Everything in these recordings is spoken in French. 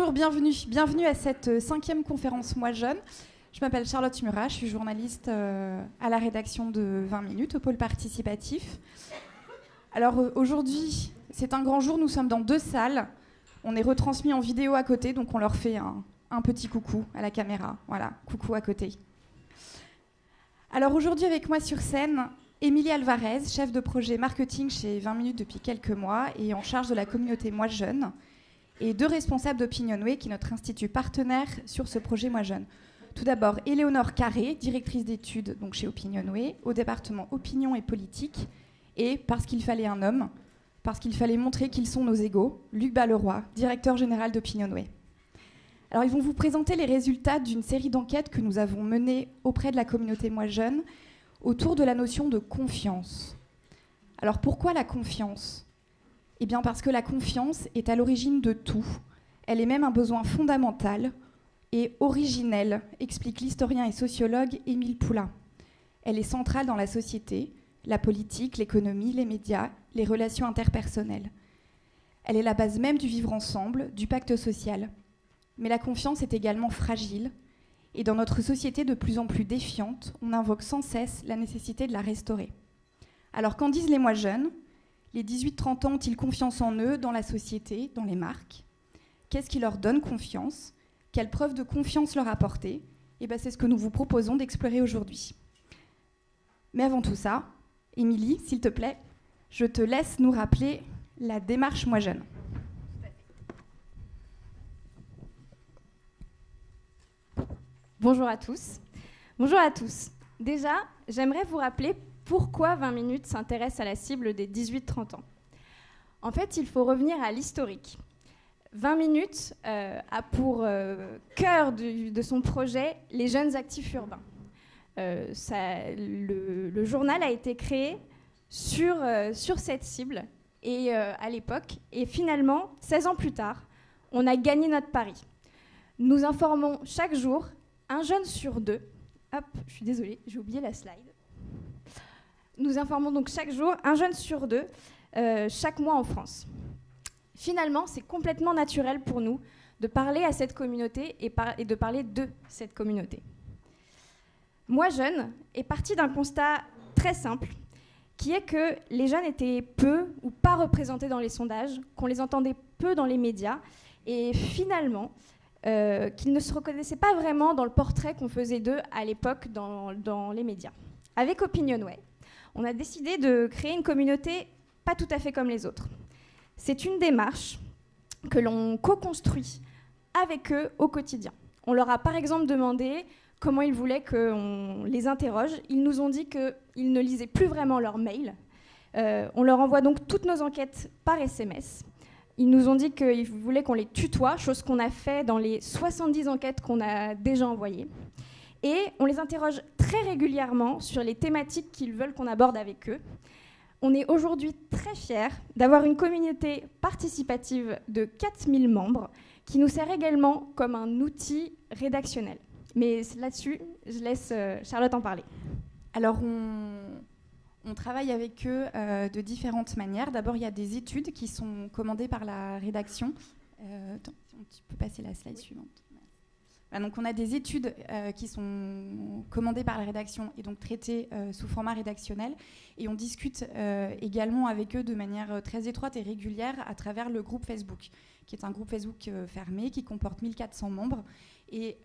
Bonjour, bienvenue à cette 5e conférence Moi Jeune. Je m'appelle Charlotte Murat, je suis journaliste à la rédaction de 20 minutes au pôle participatif. Alors aujourd'hui, c'est un grand jour, nous sommes dans 2 salles. On est retransmis en vidéo à côté, donc on leur fait un petit coucou à la caméra. Voilà, coucou à côté. Alors aujourd'hui avec moi sur scène, Émilie Alvarez, chef de projet marketing chez 20 minutes depuis quelques mois et en charge de la communauté Moi Jeune, et 2 responsables d'Opinionway, qui est notre institut partenaire sur ce projet Moi Jeune. Tout d'abord, Éléonore Carré, directrice d'études donc chez Opinionway, au département Opinion et Politique, et parce qu'il fallait un homme, parce qu'il fallait montrer qu'ils sont nos égaux, Luc Balleroy, directeur général d'Opinionway. Alors, ils vont vous présenter les résultats d'une série d'enquêtes que nous avons menées auprès de la communauté Moi Jeune autour de la notion de confiance. Alors, pourquoi la confiance ? Eh bien parce que la confiance est à l'origine de tout. Elle est même un besoin fondamental et originel, explique l'historien et sociologue Émile Poulain. Elle est centrale dans la société, la politique, l'économie, les médias, les relations interpersonnelles. Elle est la base même du vivre ensemble, du pacte social. Mais la confiance est également fragile, et dans notre société de plus en plus défiante, on invoque sans cesse la nécessité de la restaurer. Alors qu'en disent les Moi Jeunes ? Les 18-30 ans ont-ils confiance en eux, dans la société, dans les marques ? Qu'est-ce qui leur donne confiance ? Quelle preuve de confiance leur apporter ? Et bien, c'est ce que nous vous proposons d'explorer aujourd'hui. Mais avant tout ça, Émilie, s'il te plaît, je te laisse nous rappeler la démarche Moi Jeune. Bonjour à tous. Bonjour à tous. Déjà, j'aimerais vous rappeler pourquoi 20 minutes s'intéresse à la cible des 18-30 ans. En fait, il faut revenir à l'historique. 20 minutes a pour cœur de son projet les jeunes actifs urbains. Le journal a été créé sur cette cible et, à l'époque. Et finalement, 16 ans plus tard, on a gagné notre pari. Nous informons chaque jour un jeune sur 2. Hop, je suis désolée, j'ai oublié la slide. Nous informons donc chaque jour un jeune sur 2, chaque mois en France. Finalement, c'est complètement naturel pour nous de parler à cette communauté et de parler de cette communauté. Moi Jeune est parti d'un constat très simple, qui est que les jeunes étaient peu ou pas représentés dans les sondages, qu'on les entendait peu dans les médias, et finalement, qu'ils ne se reconnaissaient pas vraiment dans le portrait qu'on faisait d'eux à l'époque dans les médias. Avec Opinionway, on a décidé de créer une communauté pas tout à fait comme les autres. C'est une démarche que l'on co-construit avec eux au quotidien. On leur a par exemple demandé comment ils voulaient qu'on les interroge. Ils nous ont dit qu'ils ne lisaient plus vraiment leurs mails. On leur envoie donc toutes nos enquêtes par SMS. Ils nous ont dit qu'ils voulaient qu'on les tutoie, chose qu'on a fait dans les 70 enquêtes qu'on a déjà envoyées. Et on les interroge très régulièrement sur les thématiques qu'ils veulent qu'on aborde avec eux. On est aujourd'hui très fiers d'avoir une communauté participative de 4000 membres qui nous sert également comme un outil rédactionnel. Mais là-dessus, je laisse Charlotte en parler. Alors, on travaille avec eux de différentes manières. D'abord, il y a des études qui sont commandées par la rédaction. Attends, tu peux passer la slide suivante. Voilà, donc on a des études qui sont commandées par la rédaction et donc traitées sous format rédactionnel. Et on discute également avec eux de manière très étroite et régulière à travers le groupe Facebook, qui est un groupe Facebook fermé qui comporte 1400 membres. Et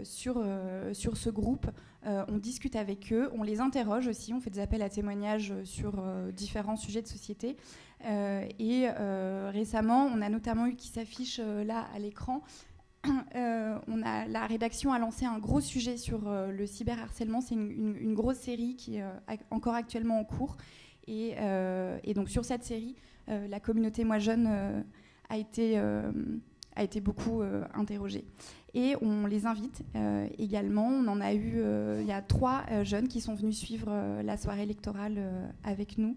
sur ce groupe, on discute avec eux, on les interroge aussi, on fait des appels à témoignages sur différents sujets de société. Récemment, on a notamment eu qui s'affiche là à l'écran. La rédaction a lancé un gros sujet sur le cyberharcèlement. C'est une grosse série qui est encore actuellement en cours. Et donc sur cette série, la communauté Moi Jeune a été beaucoup interrogée. Et on les invite également. On en a eu, il y a 3 jeunes qui sont venus suivre la soirée électorale avec nous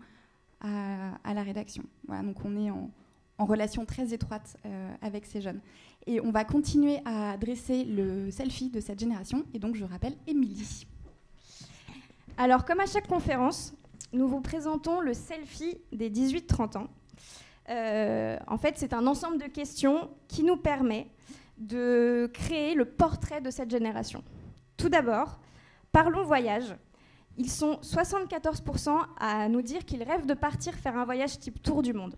à la rédaction. Voilà, donc on est en relation très étroite avec ces jeunes. Et on va continuer à dresser le selfie de cette génération. Et donc, je rappelle Émilie. Alors, comme à chaque conférence, nous vous présentons le selfie des 18-30 ans. En fait, c'est un ensemble de questions qui nous permet de créer le portrait de cette génération. Tout d'abord, parlons voyage. Ils sont 74% à nous dire qu'ils rêvent de partir faire un voyage type tour du monde.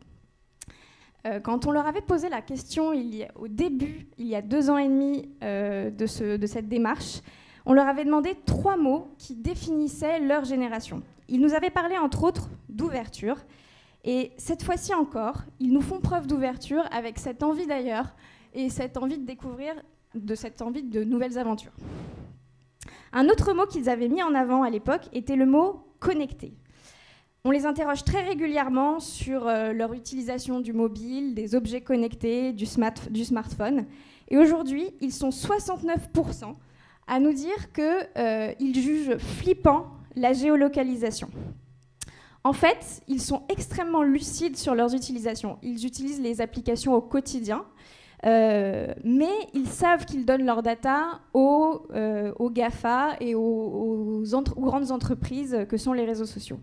Quand on leur avait posé la question au début, il y a 2 ans et demi de cette démarche, on leur avait demandé 3 mots qui définissaient leur génération. Ils nous avaient parlé entre autres d'ouverture. Et cette fois-ci encore, ils nous font preuve d'ouverture avec cette envie d'ailleurs et cette envie de découvrir, cette envie de nouvelles aventures. Un autre mot qu'ils avaient mis en avant à l'époque était le mot « connecté ». On les interroge très régulièrement sur leur utilisation du mobile, des objets connectés, du smartphone. Et aujourd'hui, ils sont 69% à nous dire qu'ils jugent flippant la géolocalisation. En fait, ils sont extrêmement lucides sur leurs utilisations. Ils utilisent les applications au quotidien, mais ils savent qu'ils donnent leurs data aux GAFA et aux grandes entreprises que sont les réseaux sociaux.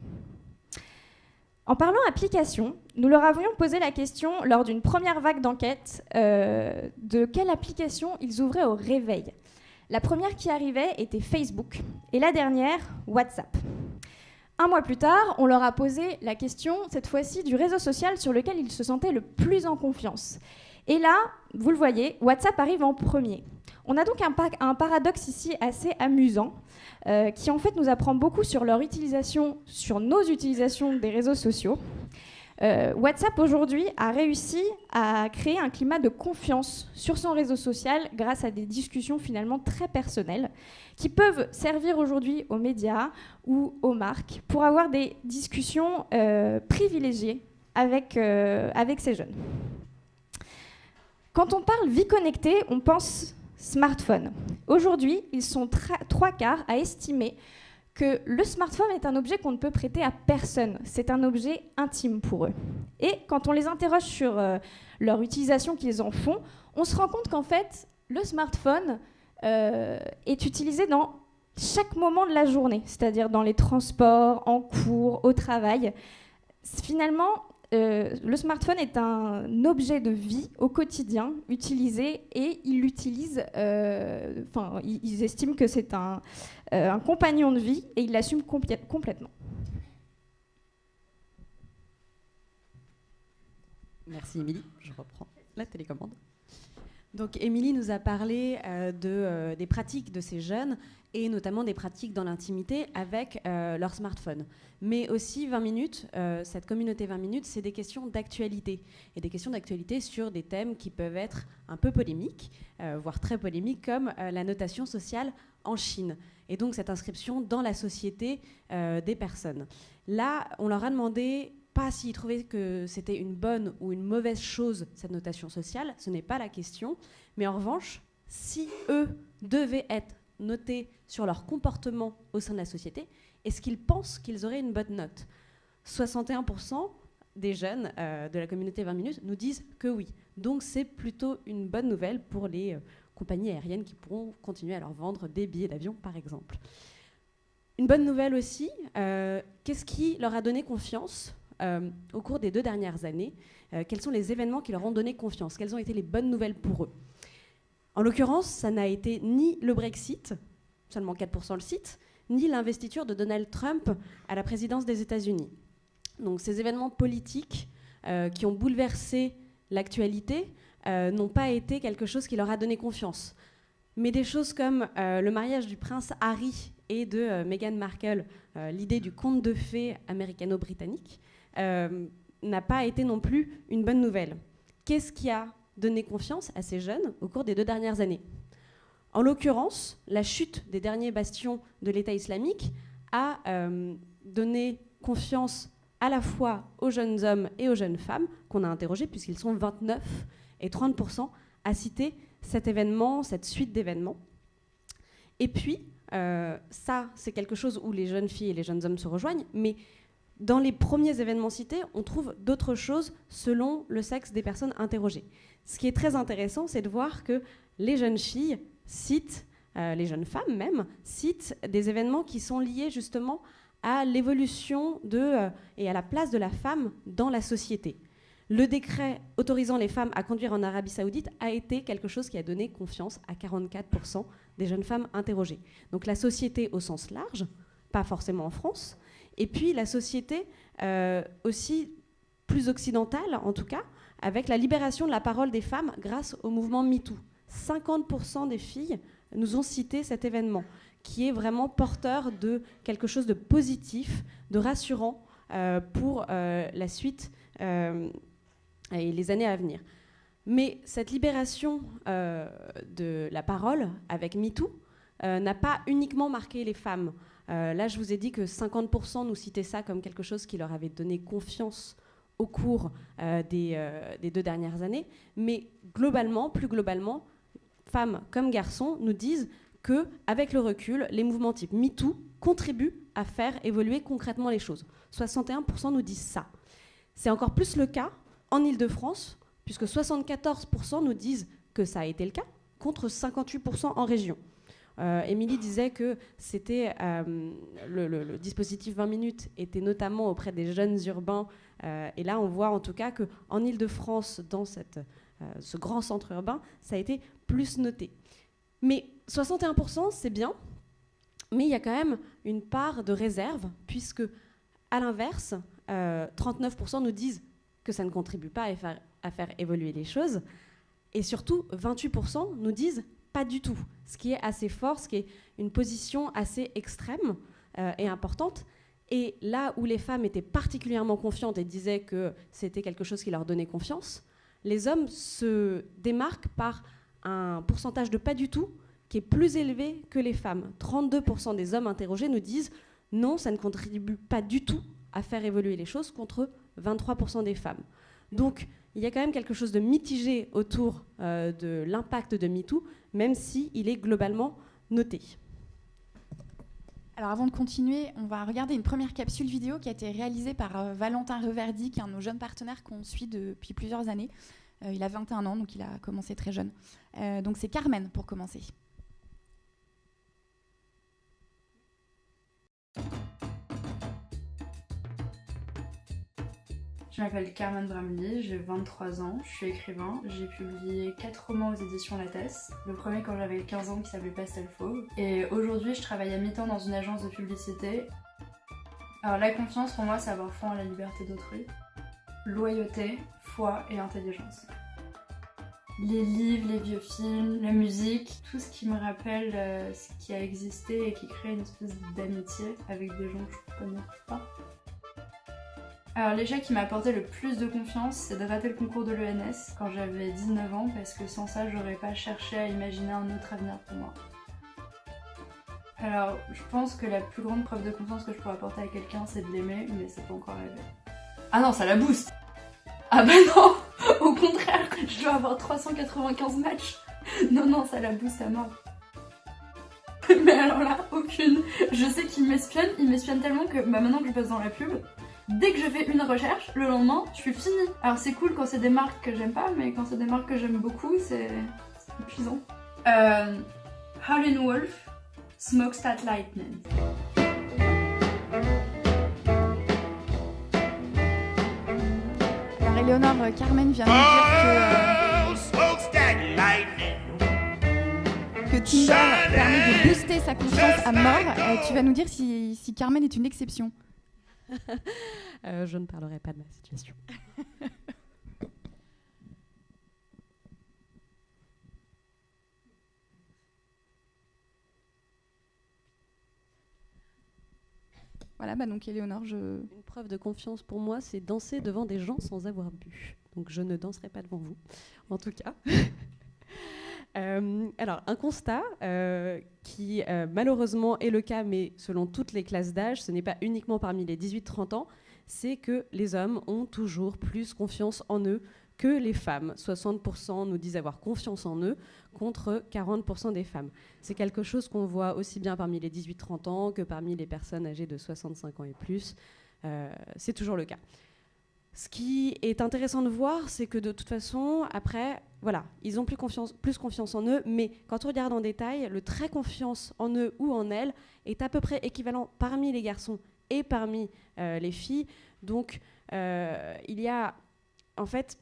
En parlant application, nous leur avions posé la question lors d'une première vague d'enquête de quelle application ils ouvraient au réveil. La première qui arrivait était Facebook et la dernière, WhatsApp. 1 mois plus tard, on leur a posé la question, cette fois-ci, du réseau social sur lequel ils se sentaient le plus en confiance. Et là, vous le voyez, WhatsApp arrive en premier. On a donc un paradoxe ici assez amusant, qui en fait nous apprend beaucoup sur leur utilisation, sur nos utilisations des réseaux sociaux. WhatsApp aujourd'hui a réussi à créer un climat de confiance sur son réseau social grâce à des discussions finalement très personnelles qui peuvent servir aujourd'hui aux médias ou aux marques pour avoir des discussions privilégiées avec ces jeunes. Quand on parle vie connectée, on pense smartphone. Aujourd'hui, ils sont 3/4 à estimer que le smartphone est un objet qu'on ne peut prêter à personne. C'est un objet intime pour eux. Et quand on les interroge sur leur utilisation qu'ils en font, on se rend compte qu'en fait, le smartphone est utilisé dans chaque moment de la journée, c'est-à-dire dans les transports, en cours, au travail. Finalement, le smartphone est un objet de vie au quotidien utilisé et ils estiment que c'est un compagnon de vie et ils l'assument complètement. Merci Émilie, je reprends la télécommande. Donc Émilie nous a parlé des pratiques de ces jeunes et notamment des pratiques dans l'intimité avec leur smartphone. Mais aussi 20 minutes, cette communauté 20 minutes, c'est des questions d'actualité. Et des questions d'actualité sur des thèmes qui peuvent être un peu polémiques, voire très polémiques, comme la notation sociale en Chine. Et donc cette inscription dans la société des personnes. Là, on leur a demandé pas s'ils trouvaient que c'était une bonne ou une mauvaise chose, cette notation sociale, ce n'est pas la question, mais en revanche, si eux devaient être notés sur leur comportement au sein de la société, est-ce qu'ils pensent qu'ils auraient une bonne note ? 61% des jeunes de la communauté 20 minutes nous disent que oui. Donc c'est plutôt une bonne nouvelle pour les compagnies aériennes qui pourront continuer à leur vendre des billets d'avion, par exemple. Une bonne nouvelle aussi, qu'est-ce qui leur a donné confiance au cours des 2 dernières années, quels sont les événements qui leur ont donné confiance, quelles ont été les bonnes nouvelles pour eux. En l'occurrence, ça n'a été ni le Brexit, seulement 4% le citent, ni l'investiture de Donald Trump à la présidence des États-Unis. Donc ces événements politiques qui ont bouleversé l'actualité n'ont pas été quelque chose qui leur a donné confiance. Mais des choses comme le mariage du prince Harry et de Meghan Markle, l'idée du conte de fées américano-britannique, n'a pas été non plus une bonne nouvelle. Qu'est-ce qui a donné confiance à ces jeunes au cours des 2 dernières années ? En l'occurrence, la chute des derniers bastions de l'État islamique a donné confiance à la fois aux jeunes hommes et aux jeunes femmes qu'on a interrogés, puisqu'ils sont 29 et 30% à citer cet événement, cette suite d'événements. Et puis, ça, c'est quelque chose où les jeunes filles et les jeunes hommes se rejoignent, mais dans les premiers événements cités, on trouve d'autres choses selon le sexe des personnes interrogées. Ce qui est très intéressant, c'est de voir que les jeunes filles citent, les jeunes femmes même, citent des événements qui sont liés justement à l'évolution et à la place de la femme dans la société. Le décret autorisant les femmes à conduire en Arabie Saoudite a été quelque chose qui a donné confiance à 44% des jeunes femmes interrogées. Donc la société au sens large, pas forcément en France, et puis la société aussi plus occidentale, en tout cas, avec la libération de la parole des femmes grâce au mouvement MeToo. 50% des filles nous ont cité cet événement, qui est vraiment porteur de quelque chose de positif, de rassurant pour la suite et les années à venir. Mais cette libération de la parole avec MeToo n'a pas uniquement marqué les femmes. Là, je vous ai dit que 50% nous citaient ça comme quelque chose qui leur avait donné confiance au cours des 2 dernières années. Mais globalement, plus globalement, femmes comme garçons nous disent qu'avec le recul, les mouvements type MeToo contribuent à faire évoluer concrètement les choses. 61% nous disent ça. C'est encore plus le cas en Île-de-France, puisque 74% nous disent que ça a été le cas, contre 58% en région. Émilie disait que c'était le dispositif 20 minutes était notamment auprès des jeunes urbains, et là on voit en tout cas qu'en Île-de-France, dans ce grand centre urbain, ça a été plus noté. Mais 61%, c'est bien, mais il y a quand même une part de réserve, puisque, à l'inverse, 39% nous disent que ça ne contribue pas à faire évoluer les choses, et surtout, 28% nous disent pas du tout, ce qui est assez fort, ce qui est une position assez extrême et importante. Et là où les femmes étaient particulièrement confiantes et disaient que c'était quelque chose qui leur donnait confiance, les hommes se démarquent par un pourcentage de pas du tout qui est plus élevé que les femmes. 32% des hommes interrogés nous disent non, ça ne contribue pas du tout à faire évoluer les choses, contre 23% des femmes. Donc, il y a quand même quelque chose de mitigé autour de l'impact de MeToo, même s'il est globalement noté. Alors avant de continuer, on va regarder une première capsule vidéo qui a été réalisée par Valentin Reverdy, qui est un de nos jeunes partenaires qu'on suit depuis plusieurs années. Il a 21 ans, donc il a commencé très jeune. Donc c'est Carmen pour commencer. Je m'appelle Carmen Bramley, j'ai 23 ans, je suis écrivain, j'ai publié 4 romans aux éditions Lattès. Le premier quand j'avais 15 ans qui s'appelait Pastel Fauve. Et aujourd'hui je travaille à mi-temps dans une agence de publicité. Alors la confiance pour moi c'est avoir foi en la liberté d'autrui, loyauté, foi et intelligence. Les livres, les vieux films, la musique, tout ce qui me rappelle ce qui a existé et qui crée une espèce d'amitié avec des gens que je ne connais pas. Alors l'échec qui m'a apporté le plus de confiance, c'est de rater le concours de l'ENS quand j'avais 19 ans, parce que sans ça, j'aurais pas cherché à imaginer un autre avenir pour moi. Alors, je pense que la plus grande preuve de confiance que je pourrais apporter à quelqu'un, c'est de l'aimer, mais c'est pas encore arrivé. Ah non, ça la booste! Ah bah non! Au contraire, je dois avoir 395 matchs! Non, ça la booste à mort. Mais alors là, aucune. Je sais qu'il m'espionne, il m'espionne tellement que maintenant que je passe dans la pub, dès que je fais une recherche, le lendemain, je suis finie. Alors c'est cool quand c'est des marques que j'aime pas, mais quand c'est des marques que j'aime beaucoup, c'est épuisant. Howlin' Wolf, Smokestack Lightning. Alors Éléonore, Carmen vient de nous dire que Tinder permet de booster sa confiance à mort. Tu vas nous dire si Carmen est une exception. Je ne parlerai pas de ma situation. Voilà, donc Éléonore, Une preuve de confiance pour moi, c'est danser devant des gens sans avoir bu. Donc je ne danserai pas devant vous, en tout cas. Alors, un constat qui malheureusement est le cas, mais selon toutes les classes d'âge, ce n'est pas uniquement parmi les 18-30 ans, c'est que les hommes ont toujours plus confiance en eux que les femmes. 60% nous disent avoir confiance en eux, contre 40% des femmes. C'est quelque chose qu'on voit aussi bien parmi les 18-30 ans que parmi les personnes âgées de 65 ans et plus. C'est toujours le cas. Ce qui est intéressant de voir, c'est que de toute façon, après, voilà, ils ont plus confiance en eux, mais quand on regarde en détail, le très confiance en eux ou en elles est à peu près équivalent parmi les garçons et parmi les filles. Donc, il y a en fait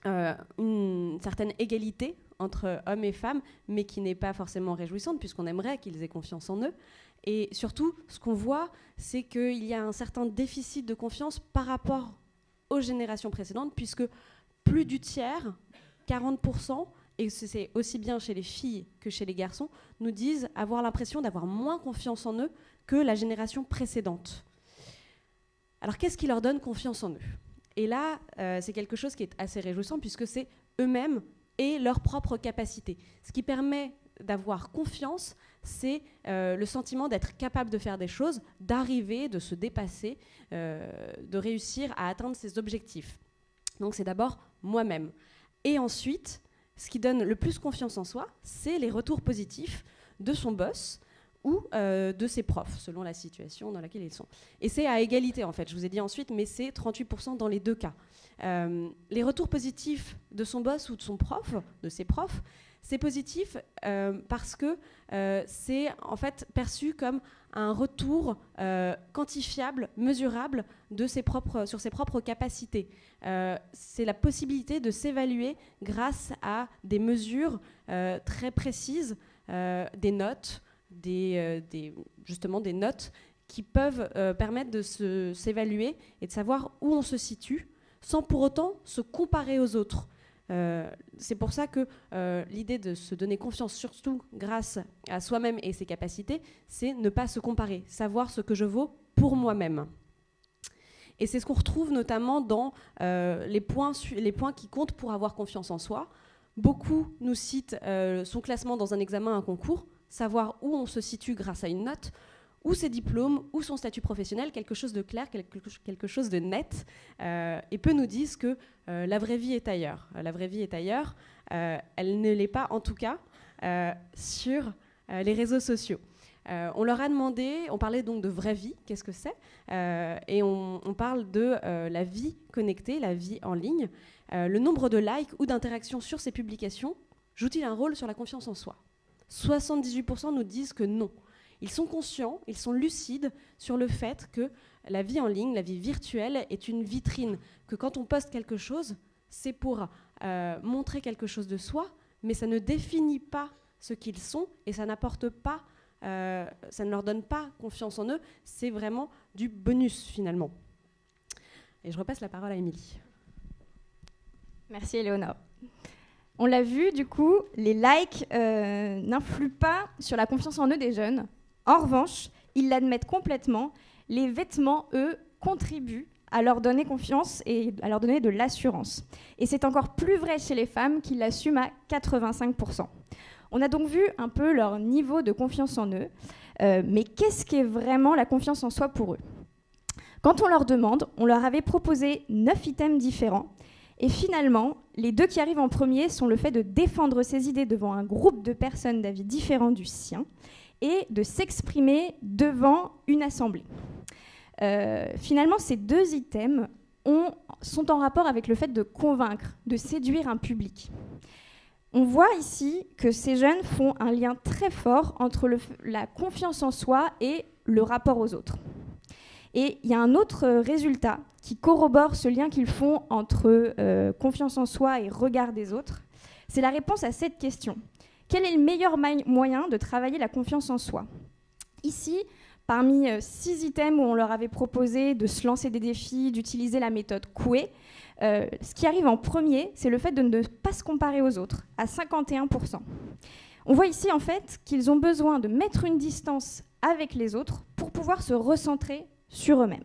une certaine égalité entre hommes et femmes, mais qui n'est pas forcément réjouissante, puisqu'on aimerait qu'ils aient confiance en eux. Et surtout, ce qu'on voit, c'est qu'il y a un certain déficit de confiance par rapport aux générations précédentes, puisque plus du tiers, 40%, et c'est aussi bien chez les filles que chez les garçons, nous disent avoir l'impression d'avoir moins confiance en eux que la génération précédente. Alors qu'est-ce qui leur donne confiance en eux ? Et là, c'est quelque chose qui est assez réjouissant, puisque c'est eux-mêmes et leurs propres capacités. Ce qui permet d'avoir confiance, c'est le sentiment d'être capable de faire des choses, d'arriver, de se dépasser, de réussir à atteindre ses objectifs. Donc c'est d'abord moi-même. Et ensuite, ce qui donne le plus confiance en soi, c'est les retours positifs de son boss ou de ses profs, selon la situation dans laquelle ils sont. Et c'est à égalité, en fait. Je vous ai dit ensuite, mais c'est 38% dans les deux cas. Les retours positifs de son boss ou de son prof, de ses profs, c'est positif parce que c'est en fait perçu comme un retour quantifiable, mesurable sur ses propres capacités. C'est la possibilité de s'évaluer grâce à des mesures très précises, des notes, justement des notes qui peuvent permettre de s'évaluer et de savoir où on se situe sans pour autant se comparer aux autres. C'est pour ça que l'idée de se donner confiance, surtout grâce à soi-même et ses capacités, c'est ne pas se comparer, savoir ce que je vaux pour moi-même. Et c'est ce qu'on retrouve notamment dans les points qui comptent pour avoir confiance en soi. Beaucoup nous citent son classement dans un examen, un concours, savoir où on se situe grâce à une note, ou ses diplômes, ou son statut professionnel, quelque chose de clair, quelque chose de net, et peu nous disent que la vraie vie est ailleurs. La vraie vie est ailleurs, elle ne l'est pas en tout cas sur les réseaux sociaux. On leur a demandé, on parlait donc de vraie vie, qu'est-ce que c'est, et on parle de la vie connectée, la vie en ligne. Le nombre de likes ou d'interactions sur ces publications joue-t-il un rôle sur la confiance en soi ? 78% nous disent que non. Ils sont conscients, ils sont lucides sur le fait que la vie en ligne, la vie virtuelle est une vitrine, que quand on poste quelque chose, c'est pour montrer quelque chose de soi, mais ça ne définit pas ce qu'ils sont et ça n'apporte pas, ça ne leur donne pas confiance en eux, c'est vraiment du bonus finalement. Et je repasse la parole à Émilie. Merci Éléonore. On l'a vu, du coup, les likes n'influent pas sur la confiance en eux des jeunes. En revanche, ils l'admettent complètement. Les vêtements, eux, contribuent à leur donner confiance et à leur donner de l'assurance. Et c'est encore plus vrai chez les femmes qui l'assument à 85%. On a donc vu un peu leur niveau de confiance en eux. Mais qu'est-ce qu'est vraiment la confiance en soi pour eux ? Quand on leur demande, on leur avait proposé 9 items différents. Et finalement, les 2 qui arrivent en premier sont le fait de défendre ses idées devant un groupe de personnes d'avis différents du sien et de s'exprimer devant une assemblée. Finalement, ces 2 items sont en rapport avec le fait de convaincre, de séduire un public. On voit ici que ces jeunes font un lien très fort entre la confiance en soi et le rapport aux autres. Et il y a un autre résultat qui corrobore ce lien qu'ils font entre confiance en soi et regard des autres. C'est la réponse à cette question. Quel est le meilleur moyen de travailler la confiance en soi ? Ici, parmi 6 items où on leur avait proposé de se lancer des défis, d'utiliser la méthode Coué, ce qui arrive en premier, c'est le fait de ne pas se comparer aux autres, à 51%. On voit ici en fait qu'ils ont besoin de mettre une distance avec les autres pour pouvoir se recentrer sur eux-mêmes.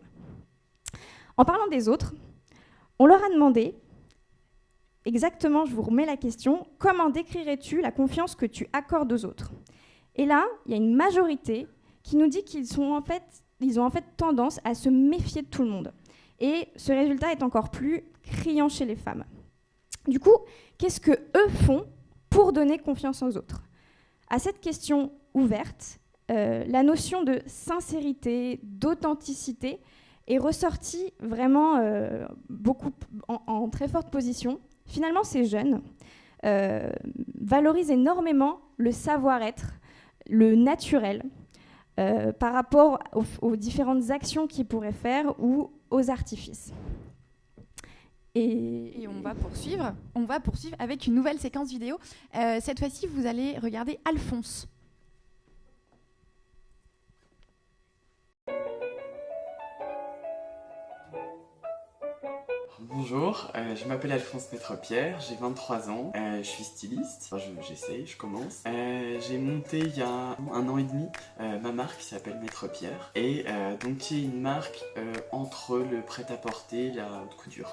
En parlant des autres, on leur a demandé, exactement, je vous remets la question, comment décrirais-tu la confiance que tu accordes aux autres ? Et là, il y a une majorité qui nous dit qu'ils ont en fait tendance à se méfier de tout le monde. Et ce résultat est encore plus criant chez les femmes. Du coup, qu'est-ce qu'eux font pour donner confiance aux autres ? À cette question ouverte, la notion de sincérité, d'authenticité est ressortie vraiment beaucoup en très forte position. Finalement, ces jeunes valorisent énormément le savoir-être, le naturel, par rapport aux différentes actions qu'ils pourraient faire ou aux artifices. Et on va poursuivre avec une nouvelle séquence vidéo. Cette fois-ci, vous allez regarder Alphonse. Bonjour, je m'appelle Alphonse Maître-Pierre, j'ai 23 ans, je suis styliste, enfin j'essaye, je commence. J'ai monté il y a 1 an et demi ma marque qui s'appelle Maître-Pierre et donc qui est une marque entre le prêt-à-porter et la haute couture.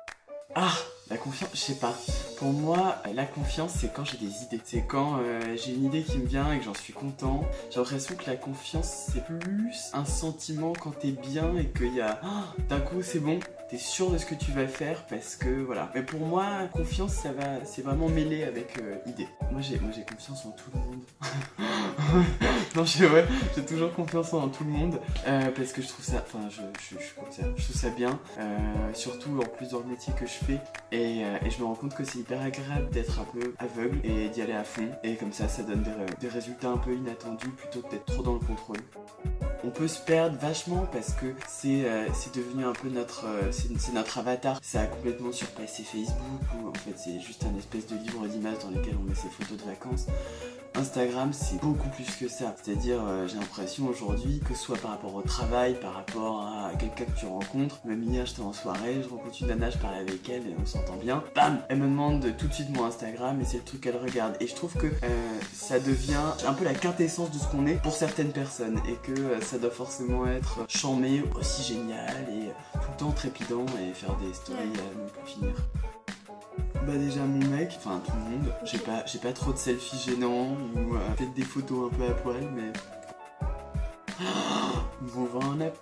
Ah, la confiance, je sais pas. Pour moi, la confiance, c'est quand j'ai des idées. C'est quand j'ai une idée qui me vient et que j'en suis content. J'ai l'impression que la confiance, c'est plus un sentiment quand t'es bien et qu'il y a... Oh, d'un coup, c'est bon, t'es sûr de ce que tu vas faire parce que voilà. Mais pour moi, confiance, c'est vraiment mêlé avec idée. Moi, j'ai confiance en tout le monde. Non, j'ai toujours confiance en tout le monde parce que je trouve ça... Enfin, je suis comme ça. Je trouve ça bien. Surtout, en plus, dans le métier que je fais. Et je me rends compte que c'est hyper agréable d'être un peu aveugle et d'y aller à fond. Et comme ça donne des résultats un peu inattendus plutôt que d'être trop dans le contrôle. On peut se perdre vachement parce que c'est devenu un peu c'est notre avatar. Ça a complètement surpassé Facebook où en fait c'est juste un espèce de livre d'images dans lequel on met ses photos de vacances. Instagram, c'est beaucoup plus que ça. C'est-à-dire, j'ai l'impression aujourd'hui que ce soit par rapport au travail, par rapport à quelqu'un que tu rencontres. Même hier, j'étais en soirée, je rencontre une nana, je parlais avec elle et on s'entend bien. Bam! Elle me demande tout de suite mon Instagram et c'est le truc qu'elle regarde. Et je trouve que ça devient un peu la quintessence de ce qu'on est pour certaines personnes et que ça doit forcément être charmé, aussi génial et tout le temps trépidant et faire des stories à ne plus finir. Bah déjà mon mec, enfin tout le monde, j'ai pas trop de selfies gênants ou peut-être des photos un peu à poil mais... Bon vent en up.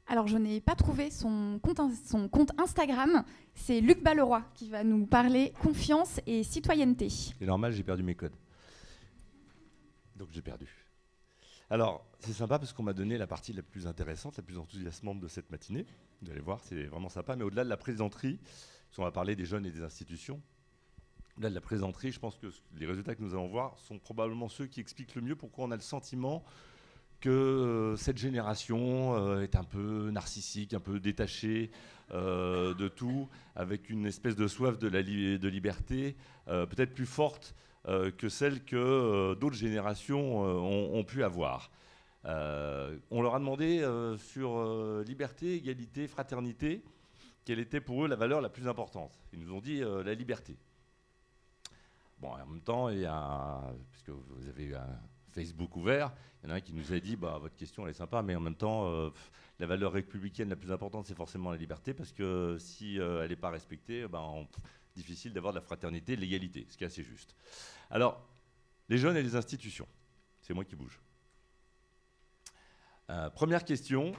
Alors, je n'ai pas trouvé son compte Instagram. C'est Luc Balleroy qui va nous parler confiance et citoyenneté. C'est normal, j'ai perdu mes codes. Donc j'ai perdu. Alors, c'est sympa parce qu'on m'a donné la partie la plus intéressante, la plus enthousiasmante de cette matinée. Vous allez voir, c'est vraiment sympa. Mais au-delà de la plaisanterie, parce qu'on va parler des jeunes et des institutions, au-delà de la plaisanterie, je pense que les résultats que nous allons voir sont probablement ceux qui expliquent le mieux pourquoi on a le sentiment que cette génération est un peu narcissique, un peu détachée de tout, avec une espèce de soif de liberté, peut-être plus forte que celle que d'autres générations ont pu avoir. On leur a demandé sur liberté, égalité, fraternité, quelle était pour eux la valeur la plus importante. Ils nous ont dit la liberté. Bon, en même temps, puisque vous avez eu un Facebook ouvert, il y en a un qui nous a dit votre question elle est sympa, mais en même temps, la valeur républicaine la plus importante, c'est forcément la liberté, parce que si elle n'est pas respectée, difficile d'avoir de la fraternité et de l'égalité, ce qui est assez juste. Alors, les jeunes et les institutions, c'est moi qui bouge. Première question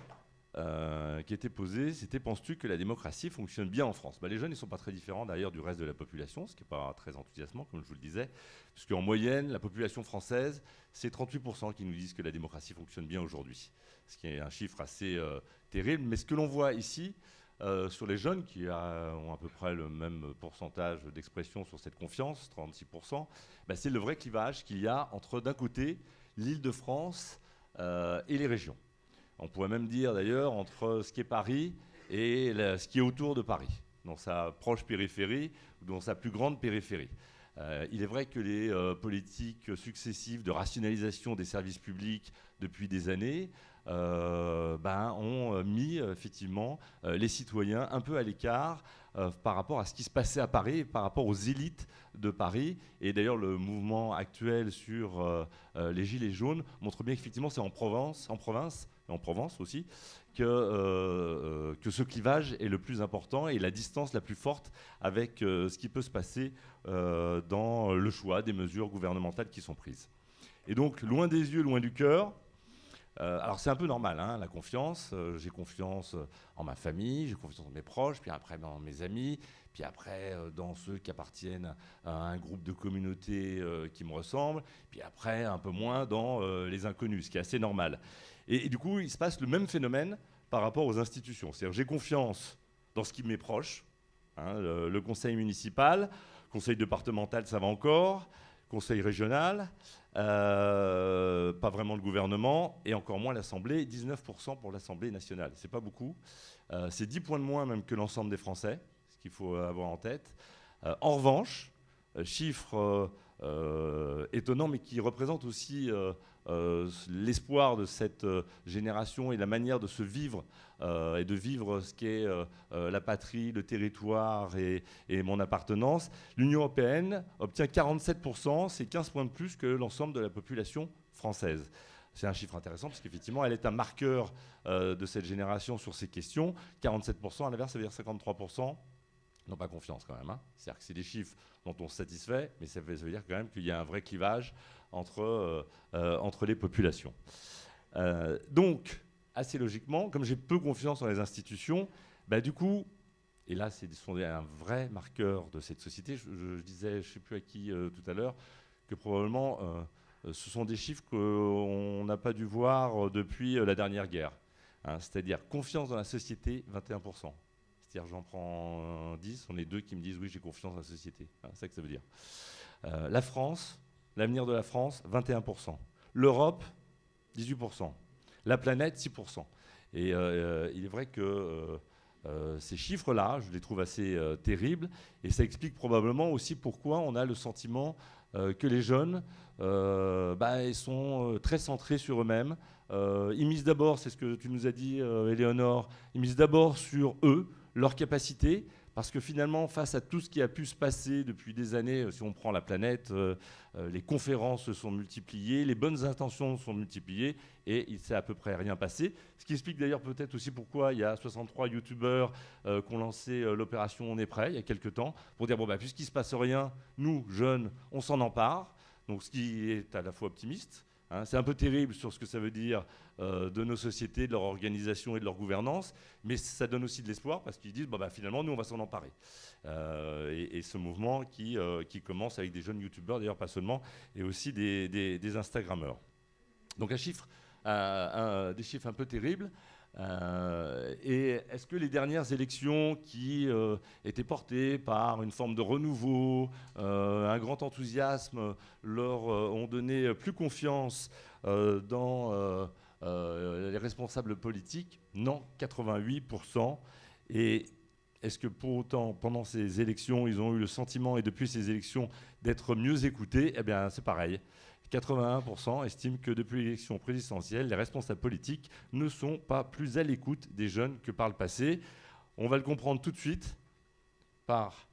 qui était posée, c'était: penses-tu que la démocratie fonctionne bien en France ? Les jeunes ne sont pas très différents d'ailleurs du reste de la population, ce qui n'est pas très enthousiasmant, comme je vous le disais, puisque en moyenne, la population française, c'est 38% qui nous disent que la démocratie fonctionne bien aujourd'hui, ce qui est un chiffre assez terrible. Mais ce que l'on voit ici, sur les jeunes qui ont à peu près le même pourcentage d'expression sur cette confiance, 36%, c'est le vrai clivage qu'il y a entre, d'un côté, l'Île-de-France et les régions. On pourrait même dire d'ailleurs entre ce qui est Paris et ce qui est autour de Paris, dans sa proche périphérie ou dans sa plus grande périphérie. Il est vrai que les politiques successives de rationalisation des services publics depuis des années ont mis effectivement les citoyens un peu à l'écart par rapport à ce qui se passait à Paris, par rapport aux élites de Paris. Et d'ailleurs, le mouvement actuel sur les Gilets jaunes montre bien qu'effectivement, c'est en province et en Provence aussi, que ce clivage est le plus important et la distance la plus forte avec ce qui peut se passer dans le choix des mesures gouvernementales qui sont prises. Et donc, loin des yeux, loin du cœur. Alors c'est un peu normal, la confiance. J'ai confiance en ma famille, j'ai confiance en mes proches, puis après dans mes amis, puis après dans ceux qui appartiennent à un groupe de communautés qui me ressemblent, puis après un peu moins dans les inconnus, ce qui est assez normal. Et du coup, il se passe le même phénomène par rapport aux institutions. C'est-à-dire j'ai confiance dans ce qui m'est proche, hein, le conseil municipal, conseil départemental, ça va encore, conseil régional, pas vraiment le gouvernement, et encore moins l'Assemblée, 19% pour l'Assemblée nationale. C'est pas beaucoup. C'est 10 points de moins même que l'ensemble des Français, ce qu'il faut avoir en tête. En revanche, chiffre étonnant, mais qui représente aussi l'espoir de cette génération et la manière de se vivre et de vivre ce qu'est la patrie, le territoire et mon appartenance. L'Union européenne obtient 47%, c'est 15 points de plus que l'ensemble de la population française. C'est un chiffre intéressant parce qu'effectivement, elle est un marqueur de cette génération sur ces questions. 47%, à l'inverse, ça veut dire 53%. N'ont pas confiance quand même. Hein. C'est-à-dire que c'est des chiffres dont on se satisfait, mais ça veut dire quand même qu'il y a un vrai clivage entre les populations. Donc, assez logiquement, comme j'ai peu confiance dans les institutions, bah, du coup, et là c'est un vrai marqueur de cette société, je disais, je ne sais plus à qui tout à l'heure, que probablement ce sont des chiffres qu'on n'a pas dû voir depuis la dernière guerre. Hein, c'est-à-dire confiance dans la société, 21%. C'est-à-dire, j'en prends 10, on est 2 qui me disent oui, j'ai confiance dans la société. Hein, c'est ça que ça veut dire. La France, l'avenir de la France, 21%. L'Europe, 18%. La planète, 6%. Et il est vrai que ces chiffres-là, je les trouve assez terribles. Et ça explique probablement aussi pourquoi on a le sentiment que les jeunes ils sont très centrés sur eux-mêmes. Ils misent d'abord, c'est ce que tu nous as dit, Éléonore, ils misent d'abord sur eux, leurs capacités, parce que finalement, face à tout ce qui a pu se passer depuis des années, si on prend la planète, les conférences se sont multipliées, les bonnes intentions se sont multipliées, et il ne s'est à peu près rien passé. Ce qui explique d'ailleurs peut-être aussi pourquoi il y a 63 youtubeurs qui ont lancé l'opération On est prêt, il y a quelques temps, pour dire, puisqu'il ne se passe rien, nous, jeunes, on s'en empare. Donc ce qui est à la fois optimiste. Hein, c'est un peu terrible sur ce que ça veut dire de nos sociétés, de leur organisation et de leur gouvernance, mais ça donne aussi de l'espoir parce qu'ils disent finalement nous on va s'en emparer. Et ce mouvement qui commence avec des jeunes youtubeurs, d'ailleurs pas seulement, et aussi des Instagrammeurs. Donc des chiffres un peu terribles. Et est-ce que les dernières élections qui étaient portées par une forme de renouveau, un grand enthousiasme, leur ont donné plus confiance dans les responsables politiques? Non, 88%. Et est-ce que pour autant, pendant ces élections, ils ont eu le sentiment, et depuis ces élections, d'être mieux écoutés? Eh bien, c'est pareil. 81% estiment que depuis l'élection présidentielle, les responsables politiques ne sont pas plus à l'écoute des jeunes que par le passé. On va le comprendre tout de suite par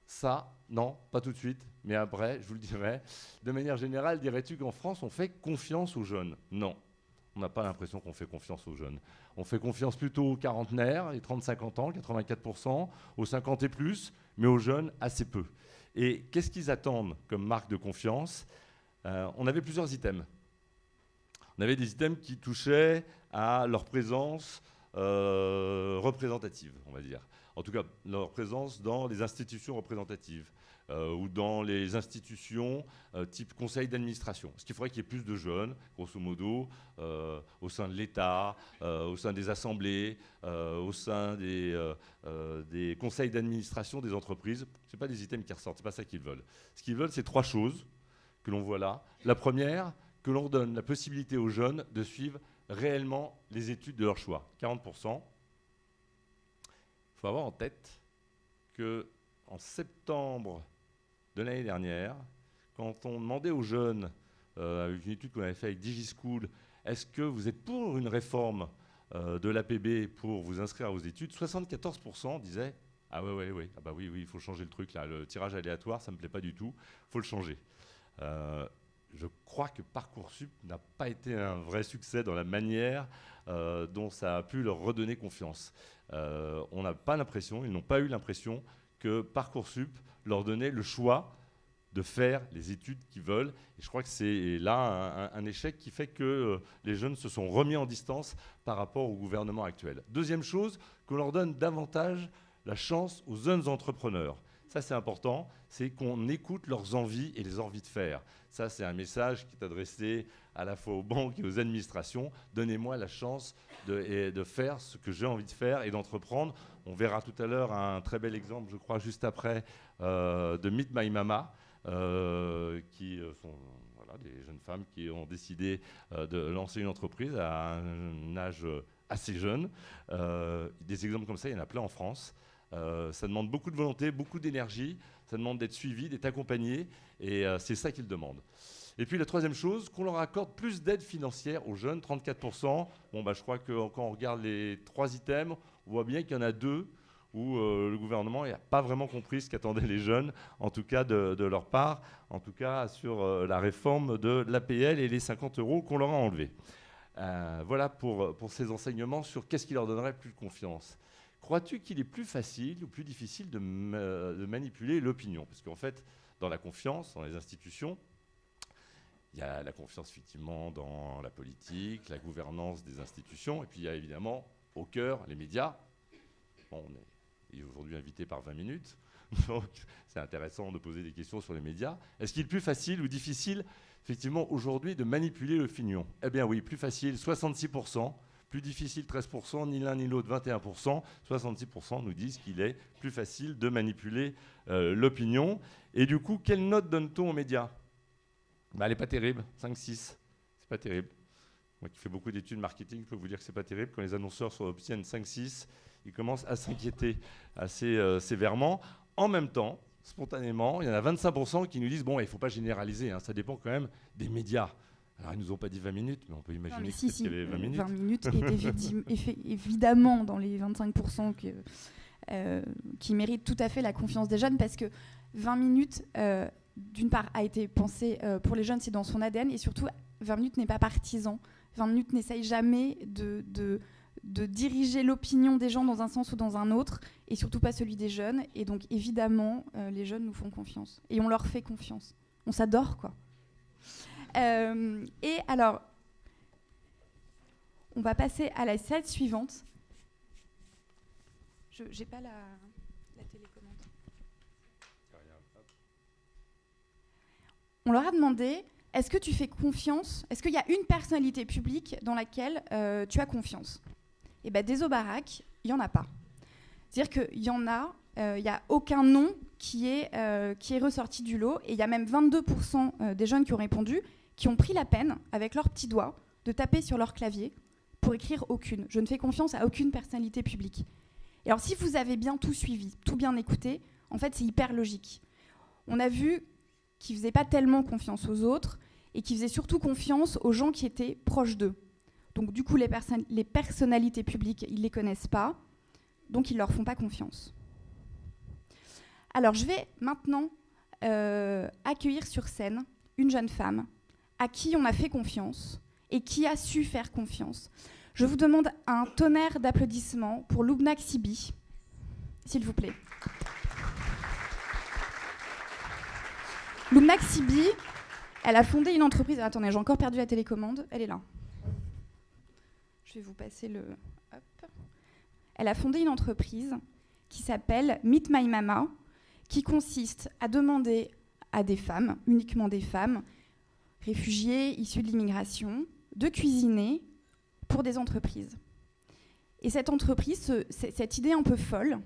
ça. Non, pas tout de suite, mais après, je vous le dirai. De manière générale, dirais-tu qu'en France, on fait confiance aux jeunes? Non, on n'a pas l'impression qu'on fait confiance aux jeunes. On fait confiance plutôt aux quarantenaires, les 30-50 ans, 84%, aux 50 et plus, mais aux jeunes, assez peu. Et qu'est-ce qu'ils attendent comme marque de confiance? On avait plusieurs items. On avait des items qui touchaient à leur présence représentative, on va dire. En tout cas, leur présence dans les institutions représentatives ou dans les institutions type conseil d'administration. Ce qu'il faudrait qu'il y ait plus de jeunes, grosso modo, au sein de l'État, au sein des assemblées, au sein des conseils d'administration des entreprises. Ce n'est pas des items qui ressortent, ce n'est pas ça qu'ils veulent. Ce qu'ils veulent, c'est 3 choses que l'on voit là. La première, que l'on donne la possibilité aux jeunes de suivre réellement les études de leur choix. 40%. Il faut avoir en tête qu'en septembre de l'année dernière, quand on demandait aux jeunes, avec une étude qu'on avait faite avec DigiSchool, est-ce que vous êtes pour une réforme de l'APB pour vous inscrire à vos études, 74% disaient « Ah oui, il faut changer le truc là, le tirage aléatoire, ça ne me plaît pas du tout, il faut le changer ». Je crois que Parcoursup n'a pas été un vrai succès dans la manière dont ça a pu leur redonner confiance. On n'a pas l'impression, ils n'ont pas eu l'impression que Parcoursup leur donnait le choix de faire les études qu'ils veulent. Et je crois que c'est là un échec qui fait que les jeunes se sont remis en distance par rapport au gouvernement actuel. Deuxième chose, qu'on leur donne davantage la chance aux jeunes entrepreneurs. Ça, c'est important, c'est qu'on écoute leurs envies et les envies de faire. Ça, c'est un message qui est adressé à la fois aux banques et aux administrations. Donnez-moi la chance de faire ce que j'ai envie de faire et d'entreprendre On verra tout à l'heure un très bel exemple, je crois, juste après, de Meet My Mama, qui sont des jeunes femmes qui ont décidé de lancer une entreprise à un âge assez jeune. Des exemples comme ça, il y en a plein en France. Ça demande beaucoup de volonté, beaucoup d'énergie, ça demande d'être suivi, d'être accompagné, et c'est ça qu'ils demandent. Et puis la troisième chose, qu'on leur accorde plus d'aide financière aux jeunes, 34%. Je crois que quand on regarde les 3 items, on voit bien qu'il y en a 2 où le gouvernement n'a pas vraiment compris ce qu'attendaient les jeunes, en tout cas de leur part, en tout cas sur la réforme de l'APL et les 50 € qu'on leur a enlevés. Voilà pour ces enseignements sur qu'est-ce qui leur donnerait plus de confiance. Crois-tu qu'il est plus facile ou plus difficile de manipuler l'opinion? Parce qu'en fait, dans la confiance, dans les institutions, il y a la confiance effectivement dans la politique, la gouvernance des institutions, et puis il y a évidemment au cœur les médias. On est aujourd'hui invité par 20 minutes, donc c'est intéressant de poser des questions sur les médias. Est-ce qu'il est plus facile ou difficile effectivement aujourd'hui de manipuler l'opinion? Eh bien oui, plus facile, 66%, plus difficile, 13%, ni l'un ni l'autre, 21%. 66% nous disent qu'il est plus facile de manipuler l'opinion. Et du coup, quelle note donne-t-on aux médias? Elle n'est pas terrible, 5-6, c'est pas terrible. Moi qui fais beaucoup d'études marketing, je peux vous dire que c'est pas terrible. Quand les annonceurs obtiennent 5-6, ils commencent à s'inquiéter assez sévèrement. En même temps, spontanément, il y en a 25% qui nous disent bon, il ne faut pas généraliser, hein, ça dépend quand même des médias. Alors ils nous ont pas dit 20 minutes, mais on peut imaginer qu'il y avait 20 minutes. 20 minutes est évidemment dans les 25% qui méritent tout à fait la confiance des jeunes, parce que 20 minutes... d'une part, a été pensé pour les jeunes, c'est dans son ADN, et surtout, 20 minutes n'est pas partisan. 20 minutes n'essaye jamais de diriger l'opinion des gens dans un sens ou dans un autre, et surtout pas celui des jeunes. Et donc, évidemment, les jeunes nous font confiance. Et on leur fait confiance. On s'adore, quoi. Et alors, on va passer à la slide suivante. Je n'ai pas la télécommande. On leur a demandé, est-ce que tu fais confiance? Est-ce qu'il y a une personnalité publique dans laquelle tu as confiance? Et bien, des Aubarak, il n'y en a pas. C'est-à-dire qu'il y en a, il n'y a aucun nom qui est ressorti du lot. Et il y a même 22% des jeunes qui ont répondu, qui ont pris la peine, avec leurs petits doigts, de taper sur leur clavier pour écrire aucune. Je ne fais confiance à aucune personnalité publique. Et alors, si vous avez bien tout suivi, tout bien écouté, en fait, c'est hyper logique. On a vu qui ne faisaient pas tellement confiance aux autres et qui faisaient surtout confiance aux gens qui étaient proches d'eux. Donc du coup, les personnalités publiques, ils ne les connaissent pas, donc ils ne leur font pas confiance. Alors je vais maintenant accueillir sur scène une jeune femme à qui on a fait confiance et qui a su faire confiance. Je vous demande un tonnerre d'applaudissements pour Loubna Ksibi, s'il vous plaît. Loubna Ksibi, elle a fondé une entreprise... Attendez, j'ai encore perdu la télécommande. Elle est là. Je vais vous passer le... Hop. Elle a fondé une entreprise qui s'appelle Meet My Mama, qui consiste à demander à des femmes, uniquement des femmes, réfugiées, issues de l'immigration, de cuisiner pour des entreprises. Et cette entreprise, cette idée un peu folle,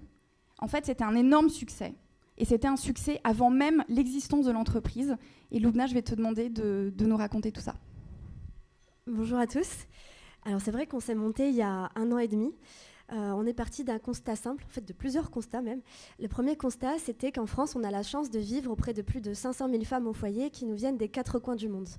en fait, c'était un énorme succès. Et c'était un succès avant même l'existence de l'entreprise. Et Loubna, je vais te demander de nous raconter tout ça. Bonjour à tous. Alors c'est vrai qu'on s'est monté il y a 1 an et demi. On est parti d'un constat simple, en fait de plusieurs constats même. Le premier constat, c'était qu'en France, on a la chance de vivre auprès de plus de 500 000 femmes au foyer qui nous viennent des 4 coins du monde.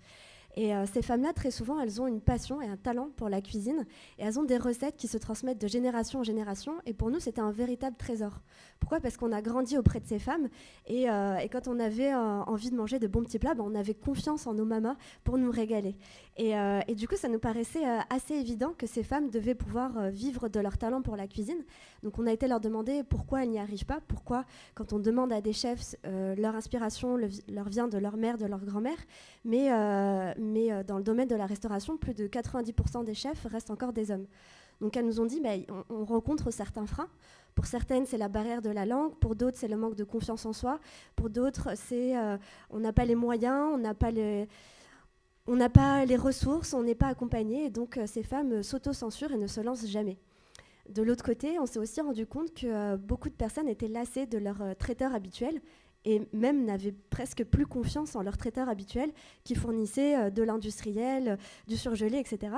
Et ces femmes-là, très souvent, elles ont une passion et un talent pour la cuisine. Et elles ont des recettes qui se transmettent de génération en génération. Et pour nous, c'était un véritable trésor. Pourquoi ? Parce qu'on a grandi auprès de ces femmes. Et quand on avait envie de manger de bons petits plats, on avait confiance en nos mamas pour nous régaler. Et du coup, ça nous paraissait assez évident que ces femmes devaient pouvoir vivre de leur talent pour la cuisine. Donc on a été leur demander pourquoi elles n'y arrivent pas. Pourquoi, quand on demande à des chefs, leur inspiration leur vient de leur mère, de leur grand-mère. Mais dans le domaine de la restauration, plus de 90% des chefs restent encore des hommes. Donc elles nous ont dit, on rencontre certains freins. Pour certaines, c'est la barrière de la langue. Pour d'autres, c'est le manque de confiance en soi. Pour d'autres, c'est on n'a pas les moyens, on n'a pas les ressources, on n'est pas accompagné. Et donc ces femmes s'auto-censurent et ne se lancent jamais. De l'autre côté, on s'est aussi rendu compte que beaucoup de personnes étaient lassées de leur traiteur habituel et même n'avaient presque plus confiance en leur traiteur habituel qui fournissait de l'industriel, du surgelé, etc.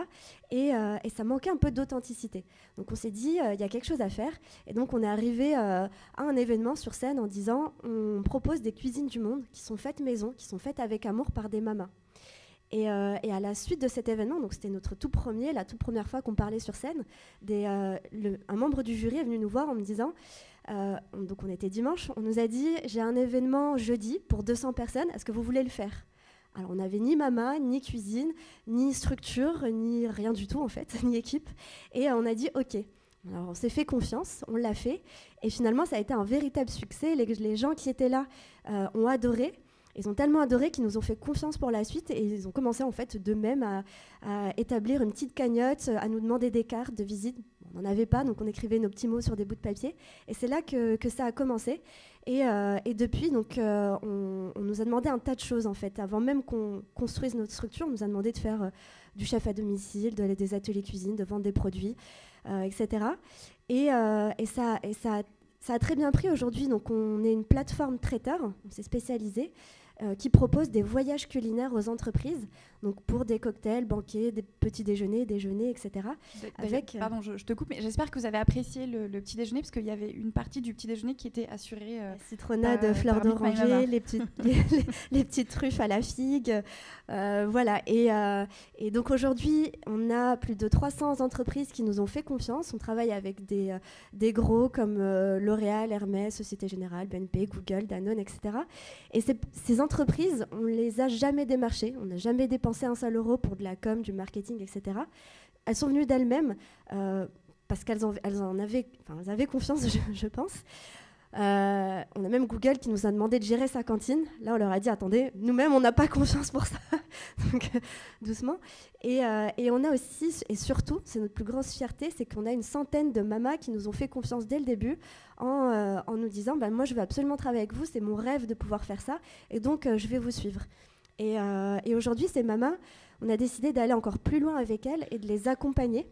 Et ça manquait un peu d'authenticité. Donc on s'est dit, il y a quelque chose à faire. Et donc on est arrivé à un événement sur scène en disant, on propose des cuisines du monde qui sont faites maison, qui sont faites avec amour par des mamas. Et à la suite de cet événement, donc c'était la toute première fois qu'on parlait sur scène, un membre du jury est venu nous voir en me disant, donc on était dimanche, on nous a dit j'ai un événement jeudi pour 200 personnes, est-ce que vous voulez le faire? Alors on n'avait ni mama, ni cuisine, ni structure, ni rien du tout en fait, ni équipe, et on a dit ok. Alors on s'est fait confiance, on l'a fait, et finalement ça a été un véritable succès, les gens qui étaient là ont adoré. Ils ont tellement adoré qu'ils nous ont fait confiance pour la suite et ils ont commencé en fait d'eux-mêmes à établir une petite cagnotte, à nous demander des cartes de visite. On n'en avait pas, donc on écrivait nos petits mots sur des bouts de papier. Et c'est là que ça a commencé. Et depuis, donc, on nous a demandé un tas de choses en fait. Avant même qu'on construise notre structure, on nous a demandé de faire du chef à domicile, des ateliers cuisine, de vendre des produits, etc. Et ça a très bien pris aujourd'hui. Donc on est une plateforme traiteur, on s'est spécialisé, qui propose des voyages culinaires aux entreprises, donc pour des cocktails, banquets, des petits déjeuners, etc. Pardon, je te coupe, mais j'espère que vous avez apprécié le petit déjeuner, parce qu'il y avait une partie du petit déjeuner qui était assurée. Citronnade, fleurs d'oranger, les petites truffes à la figue, voilà. Et donc aujourd'hui, on a plus de 300 entreprises qui nous ont fait confiance. On travaille avec des gros comme L'Oréal, Hermès, Société Générale, BNP, Google, Danone, etc. Et ces entreprises, on les a jamais démarchées, on n'a jamais dépensé un seul euro pour de la com, du marketing, etc. Elles sont venues d'elles-mêmes parce qu'elles avaient confiance, je pense. On a même Google qui nous a demandé de gérer sa cantine. Là, on leur a dit, attendez, nous-mêmes, on n'a pas confiance pour ça. Donc, doucement. Et on a aussi, et surtout, c'est notre plus grosse fierté, c'est qu'on a une centaine de mamas qui nous ont fait confiance dès le début en nous disant, moi, je veux absolument travailler avec vous, c'est mon rêve de pouvoir faire ça, et donc, je vais vous suivre. Et aujourd'hui, ces mamas, on a décidé d'aller encore plus loin avec elles et de les accompagner.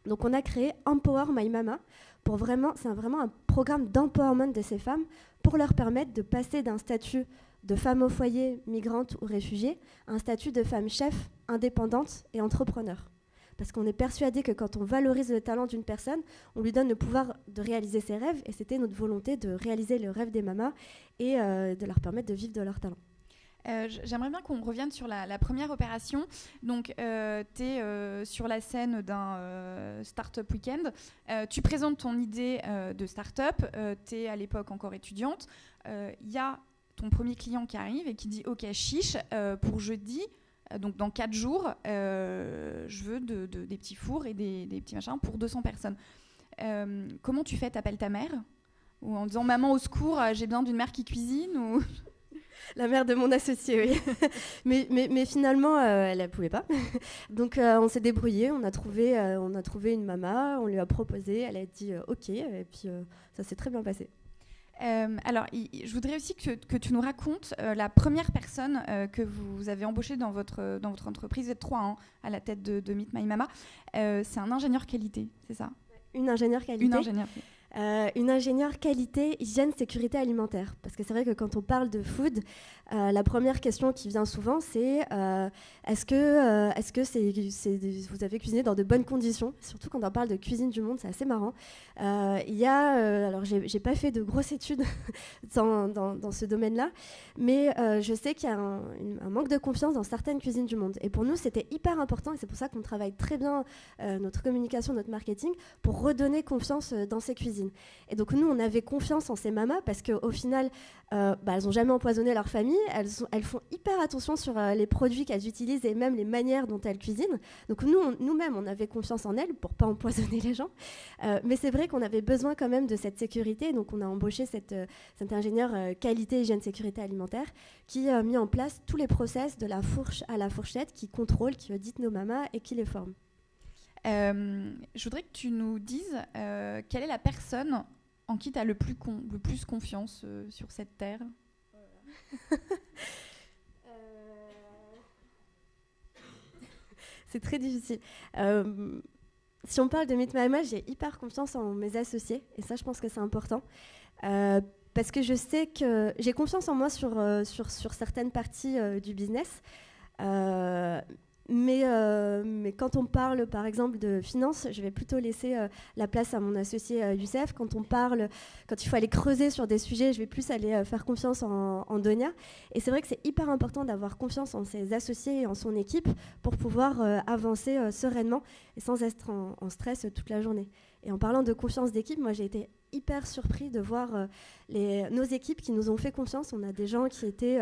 Donc, on a créé Empower My Mama, c'est vraiment un programme d'empowerment de ces femmes pour leur permettre de passer d'un statut de femme au foyer, migrante ou réfugiée, à un statut de femme chef, indépendante et entrepreneur. Parce qu'on est persuadé que quand on valorise le talent d'une personne, on lui donne le pouvoir de réaliser ses rêves, et c'était notre volonté de réaliser le rêve des mamas et de leur permettre de vivre de leur talent. J'aimerais bien qu'on revienne sur la première opération. Donc, tu es sur la scène d'un Startup Weekend. Tu présentes ton idée de start-up. Tu es à l'époque encore étudiante. Il y a ton premier client qui arrive et qui dit « Ok, chiche, pour jeudi, donc dans 4 jours, je veux des petits fours et des petits machins pour 200 personnes. » Comment tu fais? T'appelles ta mère? Ou en disant « Maman, au secours, j'ai besoin d'une mère qui cuisine » ou... La mère de mon associé, oui. mais finalement, elle ne pouvait pas. Donc, on s'est débrouillé. On a trouvé une mama. On lui a proposé. Elle a dit OK. Et puis, ça s'est très bien passé. Alors, je voudrais aussi que tu nous racontes la première personne que vous avez embauchée dans votre entreprise. Vous êtes 3 à la tête de Meet My Mama. C'est un ingénieur qualité, c'est ça? Une ingénieure qualité. Une ingénieure qualité, hygiène, sécurité alimentaire. Parce que c'est vrai que quand on parle de food, la première question qui vient souvent, c'est est-ce que vous avez cuisiné dans de bonnes conditions? Surtout quand on parle de cuisine du monde, c'est assez marrant. Alors j'ai pas fait de grosses études dans ce domaine-là, mais je sais qu'il y a un manque de confiance dans certaines cuisines du monde. Et pour nous, c'était hyper important, et c'est pour ça qu'on travaille très bien notre communication, notre marketing, pour redonner confiance dans ces cuisines. Et donc nous, on avait confiance en ces mamas parce qu'au final, elles n'ont jamais empoisonné leur famille, elles font hyper attention sur les produits qu'elles utilisent et même les manières dont elles cuisinent. Donc nous-mêmes, on avait confiance en elles pour ne pas empoisonner les gens. Mais c'est vrai qu'on avait besoin quand même de cette sécurité, donc on a embauché cet ingénieur qualité, hygiène, sécurité alimentaire qui a mis en place tous les process de la fourche à la fourchette, qui contrôle, qui audite nos mamas et qui les forme. Je voudrais que tu nous dises quelle est la personne en qui tu as le plus confiance sur cette terre. C'est très difficile. si on parle de Meet My Match, j'ai hyper confiance en mes associés. Et ça, je pense que c'est important. Parce que je sais que j'ai confiance en moi sur certaines parties du business. Mais quand on parle, par exemple, de finance, je vais plutôt laisser la place à mon associé Youssef. Quand il faut aller creuser sur des sujets, je vais plus aller faire confiance en Donia. Et c'est vrai que c'est hyper important d'avoir confiance en ses associés et en son équipe pour pouvoir avancer sereinement et sans être en stress toute la journée. Et en parlant de confiance d'équipe, moi j'ai été hyper surpris de voir nos équipes qui nous ont fait confiance. On a des gens qui étaient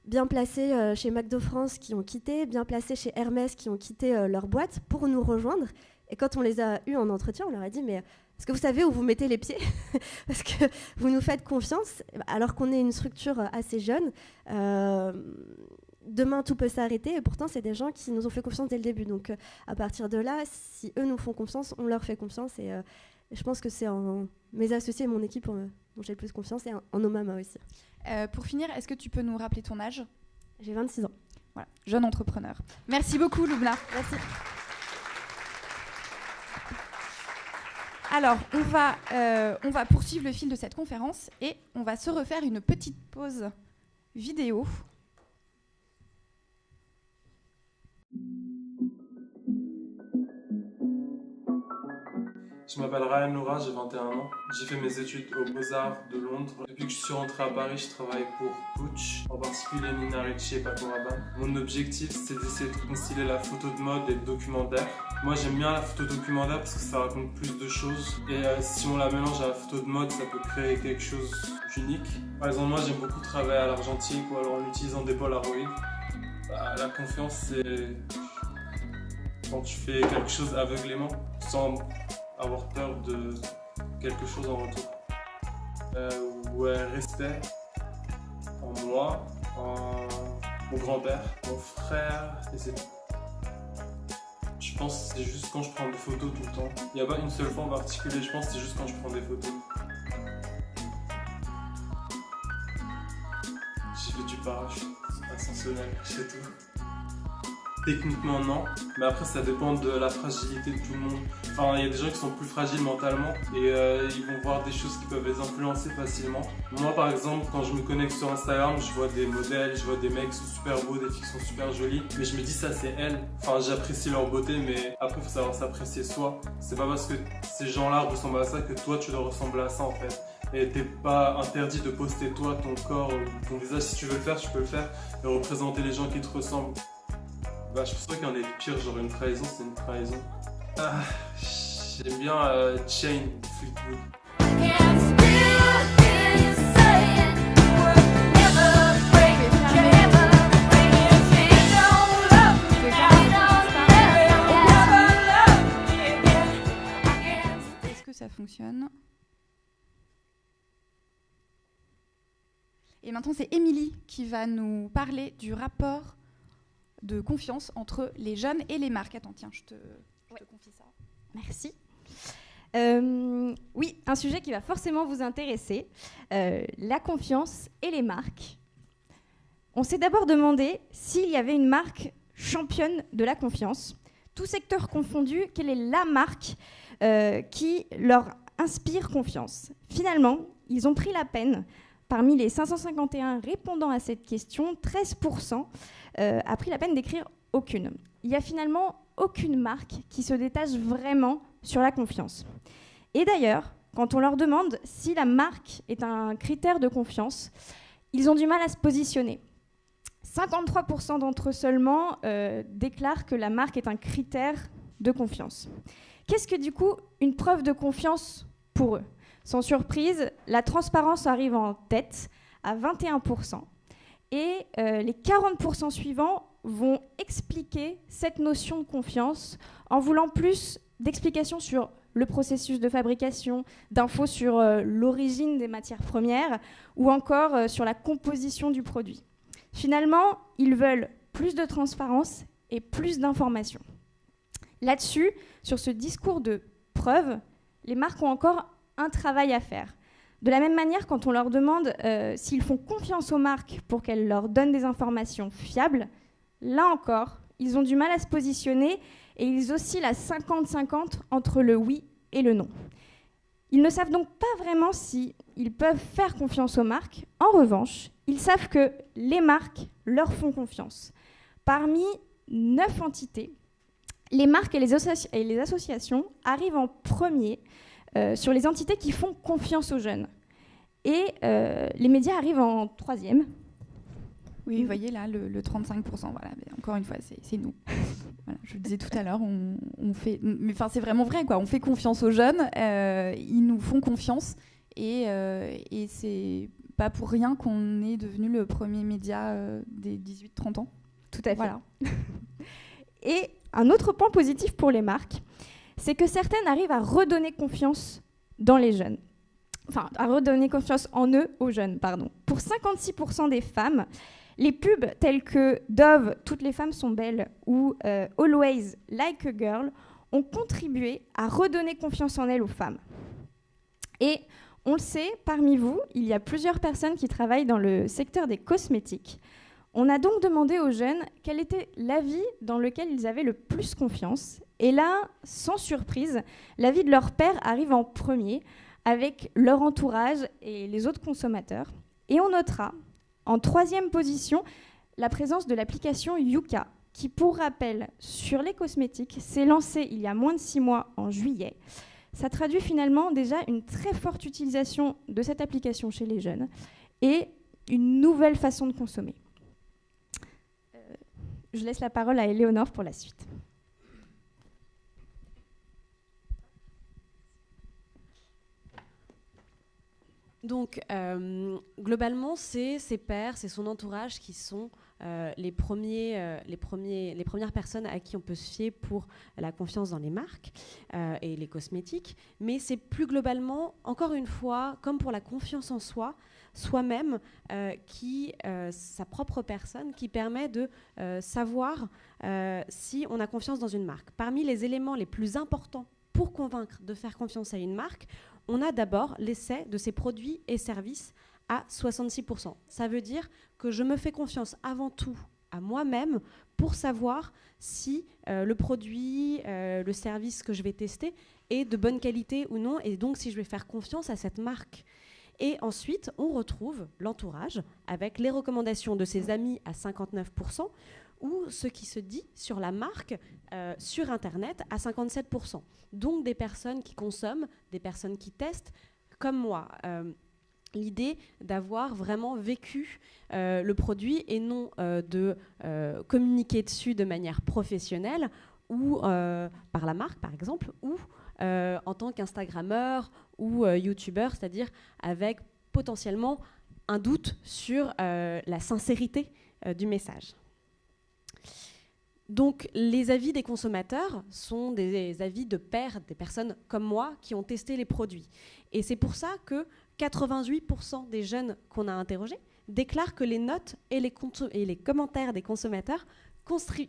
bien placés chez McDo France qui ont quitté, bien placés chez Hermès qui ont quitté leur boîte pour nous rejoindre. Et quand on les a eus en entretien, on leur a dit « Mais est-ce que vous savez où vous mettez les pieds ? Parce que vous nous faites confiance, alors qu'on est une structure assez jeune. Demain, tout peut s'arrêter. Et pourtant, c'est des gens qui nous ont fait confiance dès le début. Donc, à partir de là, si eux nous font confiance, on leur fait confiance. Et je pense que c'est en mes associés et mon équipe dont j'ai le plus confiance, et en nos mamas aussi. Pour finir, est-ce que tu peux nous rappeler ton âge ? J'ai 26 ans. Voilà, jeune entrepreneur. Merci beaucoup, Loubna. Merci. Alors, on va poursuivre le fil de cette conférence et on va se refaire une petite pause vidéo. Je m'appelle Ryan Laura, j'ai 21 ans. J'ai fait mes études aux Beaux-Arts de Londres. Depuis que je suis rentré à Paris, je travaille pour Puig, en particulier Nina Ricci et Paco Rabanne. Mon objectif, c'est d'essayer de concilier la photo de mode et le documentaire. Moi, j'aime bien la photo documentaire parce que ça raconte plus de choses. Et si on la mélange à la photo de mode, ça peut créer quelque chose d'unique. Par exemple, moi, j'aime beaucoup travailler à l'argentique ou alors en utilisant des Polaroid. La confiance, c'est quand tu fais quelque chose aveuglément, sans avoir peur de quelque chose en retour. Respect en moi, en mon grand-père, mon frère, et c'est tout. Je pense que c'est juste quand je prends des photos tout le temps. Il n'y a pas une seule fois en particulier, je pense que c'est juste quand je prends des photos. J'ai fait du parachute, c'est ascensionnel, c'est tout. Techniquement non, mais après ça dépend de la fragilité de tout le monde. Enfin, il y a des gens qui sont plus fragiles mentalement et ils vont voir des choses qui peuvent les influencer facilement. Moi par exemple, quand je me connecte sur Instagram, je vois des modèles, je vois des mecs qui sont super beaux, des filles qui sont super jolies, mais je me dis ça c'est elles. Enfin, j'apprécie leur beauté, mais après il faut savoir s'apprécier soi. C'est pas parce que ces gens-là ressemblent à ça que toi tu dois ressembler à ça en fait. Et t'es pas interdit de poster toi, ton corps, ton visage. Si tu veux le faire, tu peux le faire et représenter les gens qui te ressemblent. Je pense pas qu'il y en ait de pire, genre une trahison, c'est une trahison. J'aime bien Chain, Fleetwood. Est-ce que ça fonctionne ? Et maintenant, c'est Émilie qui va nous parler du rapport de confiance entre les jeunes et les marques. Attends, tiens, je te confie ça. Merci. Oui, un sujet qui va forcément vous intéresser, la confiance et les marques. On s'est d'abord demandé s'il y avait une marque championne de la confiance. Tout secteur confondu, quelle est la marque qui leur inspire confiance ? Finalement, ils ont pris la peine. Parmi les 551 répondant à cette question, 13% a pris la peine d'écrire aucune. Il n'y a finalement aucune marque qui se détache vraiment sur la confiance. Et d'ailleurs, quand on leur demande si la marque est un critère de confiance, ils ont du mal à se positionner. 53% d'entre eux seulement déclarent que la marque est un critère de confiance. Qu'est-ce que du coup une preuve de confiance pour eux ? Sans surprise, la transparence arrive en tête à 21%. Et les 40% suivants vont expliquer cette notion de confiance en voulant plus d'explications sur le processus de fabrication, d'infos sur l'origine des matières premières ou encore sur la composition du produit. Finalement, ils veulent plus de transparence et plus d'informations. Là-dessus, sur ce discours de preuve, les marques ont encore un travail à faire. De la même manière, quand on leur demande s'ils font confiance aux marques pour qu'elles leur donnent des informations fiables, là encore, ils ont du mal à se positionner et ils oscillent à 50-50 entre le oui et le non. Ils ne savent donc pas vraiment si ils peuvent faire confiance aux marques. En revanche, ils savent que les marques leur font confiance. Parmi 9 entités, les marques et les associations arrivent en premier sur les entités qui font confiance aux jeunes. Et les médias arrivent en troisième. Oui, vous voyez là, le 35%, voilà. Mais encore une fois, c'est nous. Voilà, je le disais tout à l'heure, on fait... Mais enfin, c'est vraiment vrai, quoi. On fait confiance aux jeunes, ils nous font confiance, et c'est pas pour rien qu'on est devenu le premier média des 18-30 ans. Tout à fait. Voilà. Et un autre point positif pour les marques, c'est que certaines arrivent à redonner confiance dans les jeunes. Enfin, à redonner confiance en eux aux jeunes, pardon. Pour 56% des femmes, les pubs tels que Dove, Toutes les femmes sont belles, ou Always Like a Girl ont contribué à redonner confiance en elles aux femmes. Et on le sait, parmi vous, il y a plusieurs personnes qui travaillent dans le secteur des cosmétiques. On a donc demandé aux jeunes quel était l'avis dans lequel ils avaient le plus confiance. Et là, sans surprise, l'avis de leur père arrive en premier, avec leur entourage et les autres consommateurs. Et on notera, en troisième position, la présence de l'application Yuka, qui, pour rappel, sur les cosmétiques, s'est lancée il y a moins de 6 mois, en juillet. Ça traduit finalement déjà une très forte utilisation de cette application chez les jeunes et une nouvelle façon de consommer. Je laisse la parole à Éléonore pour la suite. Donc, globalement, c'est ses pairs, c'est son entourage qui sont les premières personnes à qui on peut se fier pour la confiance dans les marques et les cosmétiques. Mais c'est plus globalement, encore une fois, comme pour la confiance en soi, soi-même, sa propre personne, qui permet de savoir si on a confiance dans une marque. Parmi les éléments les plus importants pour convaincre de faire confiance à une marque, on a d'abord l'essai de ses produits et services à 66%. Ça veut dire que je me fais confiance avant tout à moi-même pour savoir si le produit, le service que je vais tester est de bonne qualité ou non, et donc si je vais faire confiance à cette marque. Et ensuite, on retrouve l'entourage avec les recommandations de ses amis à 59%, ou ce qui se dit sur la marque sur Internet à 57%. Donc des personnes qui consomment, des personnes qui testent, comme moi. L'idée d'avoir vraiment vécu le produit et non de communiquer dessus de manière professionnelle ou par la marque, par exemple, ou en tant qu'Instagrammeur ou YouTubeur, c'est-à-dire avec potentiellement un doute sur la sincérité du message. Donc, les avis des consommateurs sont des avis de pairs, des personnes comme moi qui ont testé les produits. Et c'est pour ça que 88% des jeunes qu'on a interrogés déclarent que les notes et les commentaires des consommateurs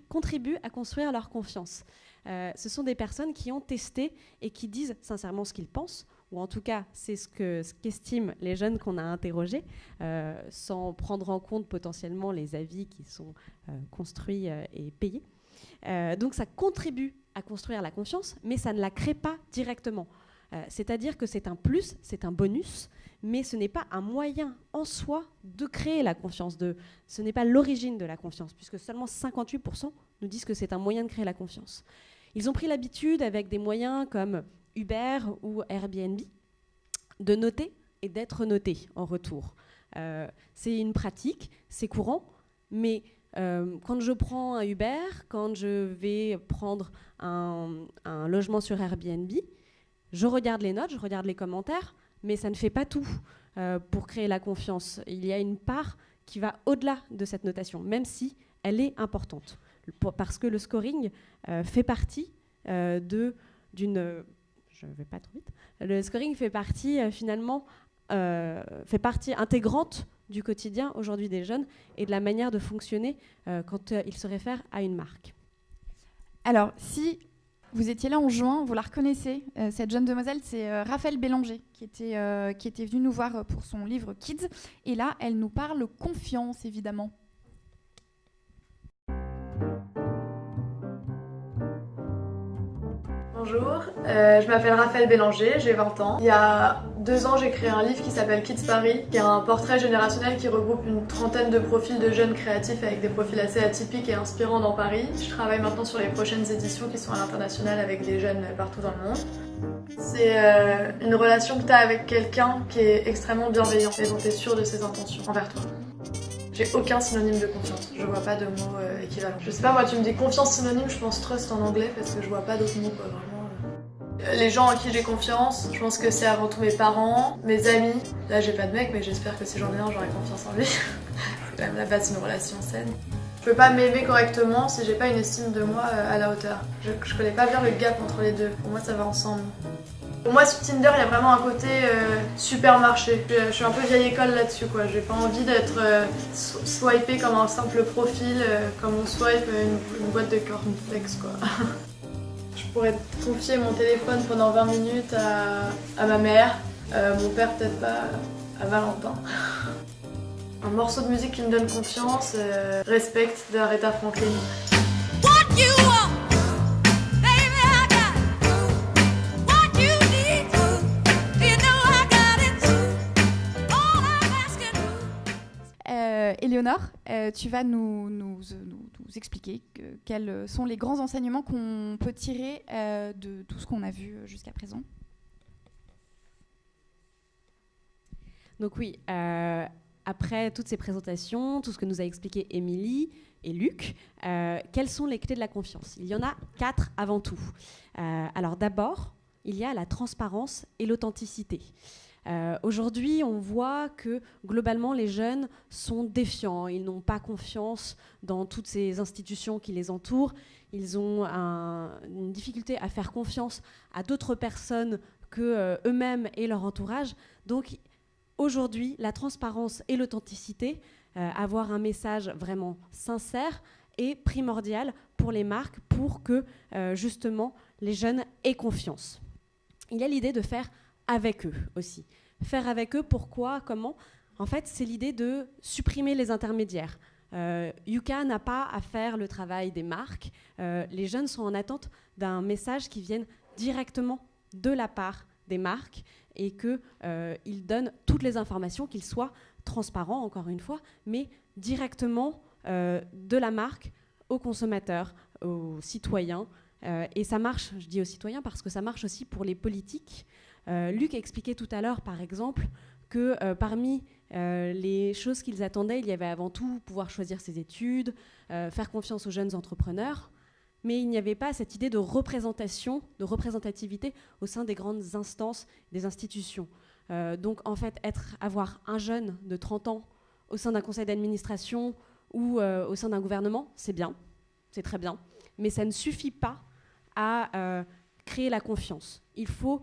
contribuent à construire leur confiance. Ce sont des personnes qui ont testé et qui disent sincèrement ce qu'ils pensent, ou en tout cas, c'est ce qu'estiment les jeunes qu'on a interrogés, sans prendre en compte potentiellement les avis qui sont construits et payés. Donc ça contribue à construire la confiance, mais ça ne la crée pas directement. C'est-à-dire que c'est un plus, c'est un bonus, mais ce n'est pas un moyen en soi de créer la confiance. Ce n'est pas l'origine de la confiance, puisque seulement 58% nous disent que c'est un moyen de créer la confiance. Ils ont pris l'habitude, avec des moyens comme Uber ou Airbnb, de noter et d'être notés en retour. C'est une pratique, c'est courant, mais quand je prends un Uber, quand je vais prendre un logement sur Airbnb, je regarde les notes, je regarde les commentaires, mais ça ne fait pas tout pour créer la confiance. Il y a une part qui va au-delà de cette notation, même si elle est importante. Parce que le scoring fait partie d'une... Je ne vais pas trop vite. Le scoring fait partie fait partie intégrante du quotidien aujourd'hui des jeunes et de la manière de fonctionner quand ils se réfèrent à une marque. Alors, si vous étiez là en juin, vous la reconnaissez, cette jeune demoiselle, c'est Raphaël Bélanger qui était venue nous voir pour son livre Kids. Et là, elle nous parle confiance, évidemment. Bonjour, je m'appelle Raphaël Bélanger, j'ai 20 ans. Il y a 2 ans, j'ai créé un livre qui s'appelle Kids Paris, qui est un portrait générationnel qui regroupe une trentaine de profils de jeunes créatifs avec des profils assez atypiques et inspirants dans Paris. Je travaille maintenant sur les prochaines éditions qui sont à l'international avec des jeunes partout dans le monde. C'est une relation que tu as avec quelqu'un qui est extrêmement bienveillant et dont tu es sûr de ses intentions envers toi. J'ai aucun synonyme de confiance, je vois pas de mots équivalents. Je sais pas, moi tu me dis confiance synonyme, je pense trust en anglais parce que je vois pas d'autres mots quoi, vraiment. Les gens en qui j'ai confiance, je pense que c'est avant tout mes parents, mes amis. Là j'ai pas de mec mais j'espère que si j'en ai un j'aurai confiance en lui. C'est quand même la base d'une relation saine. Je peux pas m'aimer correctement si j'ai pas une estime de moi à la hauteur. Je connais pas bien le gap entre les deux, pour moi ça va ensemble. Pour moi, sur Tinder, il y a vraiment un côté supermarché. Je suis un peu vieille école là-dessus, quoi. J'ai pas envie d'être swipée comme un simple profil, comme on swipe une boîte de cornflakes, quoi. Je pourrais confier mon téléphone pendant 20 minutes à ma mère, mon père peut-être pas, à Valentin. Un morceau de musique qui me donne confiance, Respect d'Aretha Franklin. Éléonore, tu vas nous expliquer quels sont les grands enseignements qu'on peut tirer de tout ce qu'on a vu jusqu'à présent. Donc oui, après toutes ces présentations, tout ce que nous a expliqué Émilie et Luc, quelles sont les clés de la confiance? Il y en a 4 avant tout. Alors d'abord, il y a la transparence et l'authenticité. Aujourd'hui, on voit que globalement, les jeunes sont défiants. Ils n'ont pas confiance dans toutes ces institutions qui les entourent. Ils ont une difficulté à faire confiance à d'autres personnes qu'eux-mêmes et leur entourage. Donc aujourd'hui, la transparence et l'authenticité, avoir un message vraiment sincère est primordial pour les marques pour que justement les jeunes aient confiance. Il y a l'idée de faire avec eux aussi. Faire avec eux, pourquoi, comment? En fait, c'est l'idée de supprimer les intermédiaires. Yuka n'a pas à faire le travail des marques. Les jeunes sont en attente d'un message qui vienne directement de la part des marques et qu'ils donnent toutes les informations, qu'ils soient transparents, encore une fois, mais directement de la marque aux consommateurs, aux citoyens. Et ça marche, je dis aux citoyens, parce que ça marche aussi pour les politiques. Luc expliquait tout à l'heure, par exemple, que parmi les choses qu'ils attendaient, il y avait avant tout pouvoir choisir ses études, faire confiance aux jeunes entrepreneurs, mais il n'y avait pas cette idée de représentation, de représentativité au sein des grandes instances des institutions. Donc en fait, avoir un jeune de 30 ans au sein d'un conseil d'administration ou au sein d'un gouvernement, c'est bien, c'est très bien, mais ça ne suffit pas à créer la confiance. Il faut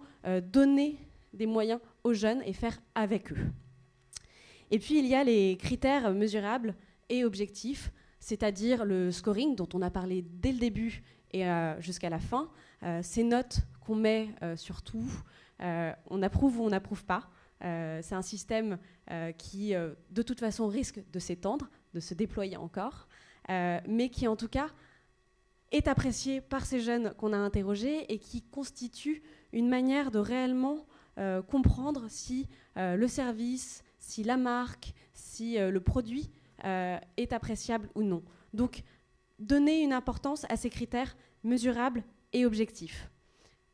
donner des moyens aux jeunes et faire avec eux. Et puis, il y a les critères mesurables et objectifs, c'est-à-dire le scoring dont on a parlé dès le début et jusqu'à la fin, ces notes qu'on met sur tout, on approuve ou on n'approuve pas. C'est un système qui, de toute façon, risque de s'étendre, de se déployer encore, mais qui, en tout cas, est apprécié par ces jeunes qu'on a interrogés et qui constitue une manière de réellement comprendre si le service, si la marque, si le produit est appréciable ou non. Donc, donner une importance à ces critères mesurables et objectifs.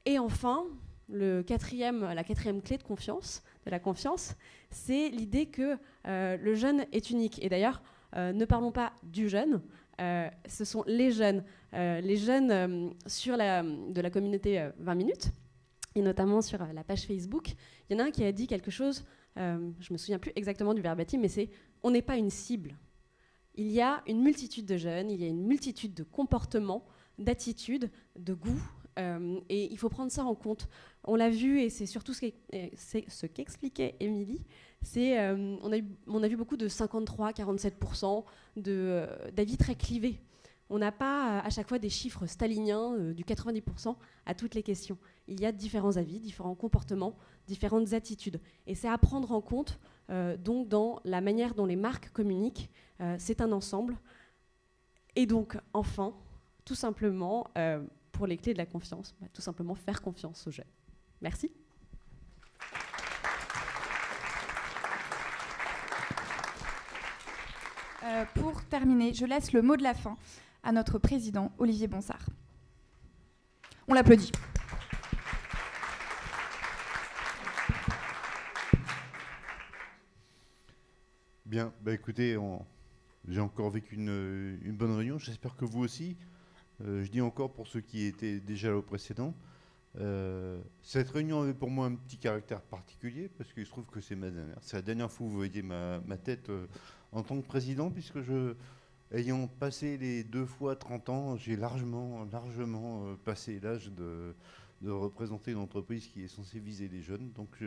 Et enfin, la quatrième clé de la confiance, c'est l'idée que le jeune est unique. Et d'ailleurs, ne parlons pas du jeune, ce sont les jeunes de la communauté 20 minutes, et notamment sur la page Facebook. Il y en a un qui a dit quelque chose, je ne me souviens plus exactement du verbatim, mais c'est « on n'est pas une cible ». Il y a une multitude de jeunes, il y a une multitude de comportements, d'attitudes, de goûts, et il faut prendre ça en compte. On l'a vu, et c'est surtout ce qu'expliquait Émilie, on a vu beaucoup de 53-47% d'avis très clivés. On n'a pas à chaque fois des chiffres staliniens du 90% à toutes les questions. Il y a différents avis, différents comportements, différentes attitudes. Et c'est à prendre en compte donc dans la manière dont les marques communiquent. C'est un ensemble. Et donc, enfin, tout simplement, pour les clés de la confiance, tout simplement faire confiance aux jeunes. Merci. Pour terminer, je laisse le mot de la fin à notre président, Olivier Bonsard. On l'applaudit. Bien, écoutez, j'ai encore vécu une bonne réunion, j'espère que vous aussi. Je dis encore pour ceux qui étaient déjà là au précédent. Cette réunion avait pour moi un petit caractère particulier, parce qu'il se trouve que c'est ma dernière. C'est la dernière fois que vous voyez ma tête en tant que président, puisque ayant passé les 2 fois 30 ans, j'ai largement passé l'âge de représenter une entreprise qui est censée viser les jeunes. Donc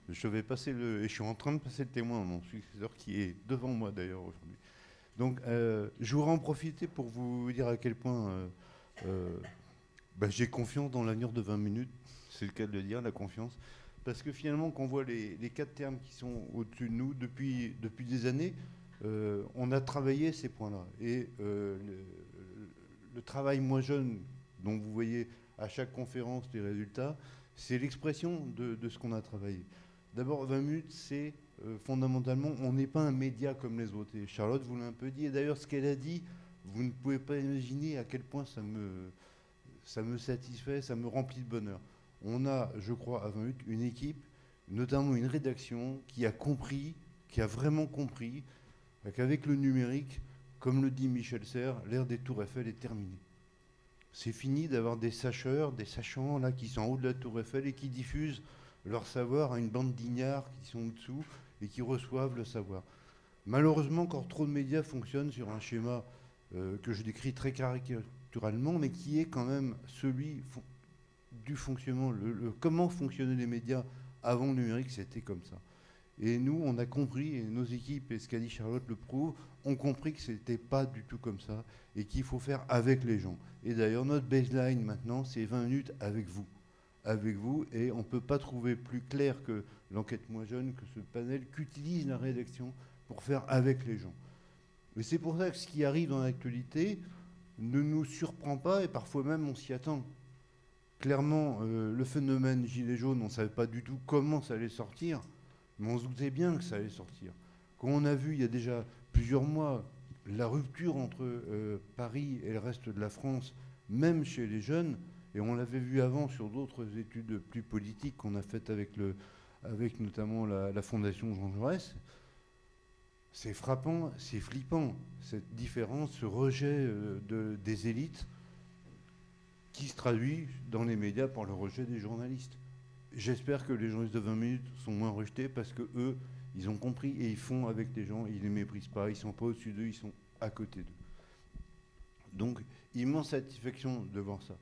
je vais passer et je suis en train de passer le témoin à mon successeur qui est devant moi d'ailleurs aujourd'hui. Donc je voudrais en profiter pour vous dire à quel point j'ai confiance dans l'avenir de 20 minutes, c'est le cas de le dire, la confiance. Parce que finalement, quand on voit les 4 termes qui sont au-dessus de nous depuis des années, on a travaillé ces points-là. Et le travail Moi Jeune, dont vous voyez à chaque conférence les résultats, c'est l'expression de ce qu'on a travaillé. D'abord, 20 minutes, c'est fondamentalement, on n'est pas un média comme les autres. Et Charlotte vous l'a un peu dit. Et d'ailleurs, ce qu'elle a dit, vous ne pouvez pas imaginer à quel point ça me satisfait, ça me remplit de bonheur. On a, je crois, à 20 minutes, une équipe, notamment une rédaction, qui a compris, qui a vraiment compris, qu'avec le numérique, comme le dit Michel Serres, l'ère des Tours Eiffel est terminée. C'est fini d'avoir des sachants là, qui sont en haut de la Tour Eiffel et qui diffusent leur savoir à une bande d'ignards qui sont au-dessous et qui reçoivent le savoir. Malheureusement, encore trop de médias fonctionnent sur un schéma que je décris très caricaturalement, mais qui est quand même celui du fonctionnement, comment fonctionnaient les médias avant le numérique, c'était comme ça. Et nous, on a compris, et nos équipes, et ce qu'a dit Charlotte le prouve, ont compris que ce n'était pas du tout comme ça, et qu'il faut faire avec les gens. Et d'ailleurs, notre baseline maintenant, c'est 20 minutes avec vous. Avec vous, et on ne peut pas trouver plus clair que l'enquête Moi Jeune, que ce panel qu'utilise la rédaction pour faire avec les gens. Et c'est pour ça que ce qui arrive dans l'actualité ne nous surprend pas, et parfois même on s'y attend. Clairement, le phénomène Gilets jaunes, on ne savait pas du tout comment ça allait sortir, mais on se doutait bien que ça allait sortir. Quand on a vu, il y a déjà plusieurs mois, la rupture entre Paris et le reste de la France, même chez les jeunes, et on l'avait vu avant sur d'autres études plus politiques qu'on a faites avec notamment la Fondation Jean Jaurès, c'est frappant, c'est flippant, cette différence, ce rejet des élites qui se traduit dans les médias par le rejet des journalistes. J'espère que les journalistes de 20 minutes sont moins rejetés parce que eux, ils ont compris et ils font avec les gens, ils ne les méprisent pas, ils ne sont pas au-dessus d'eux, ils sont à côté d'eux. Donc, immense satisfaction de voir ça.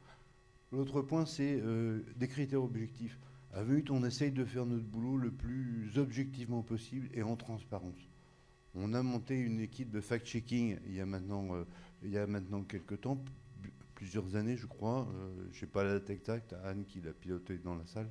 L'autre point, c'est des critères objectifs. À 20 minutes, on essaye de faire notre boulot le plus objectivement possible et en transparence. On a monté une équipe de fact-checking il y a maintenant quelques temps, plusieurs années, je crois. Je n'ai pas la date exacte, Anne qui l'a piloté dans la salle.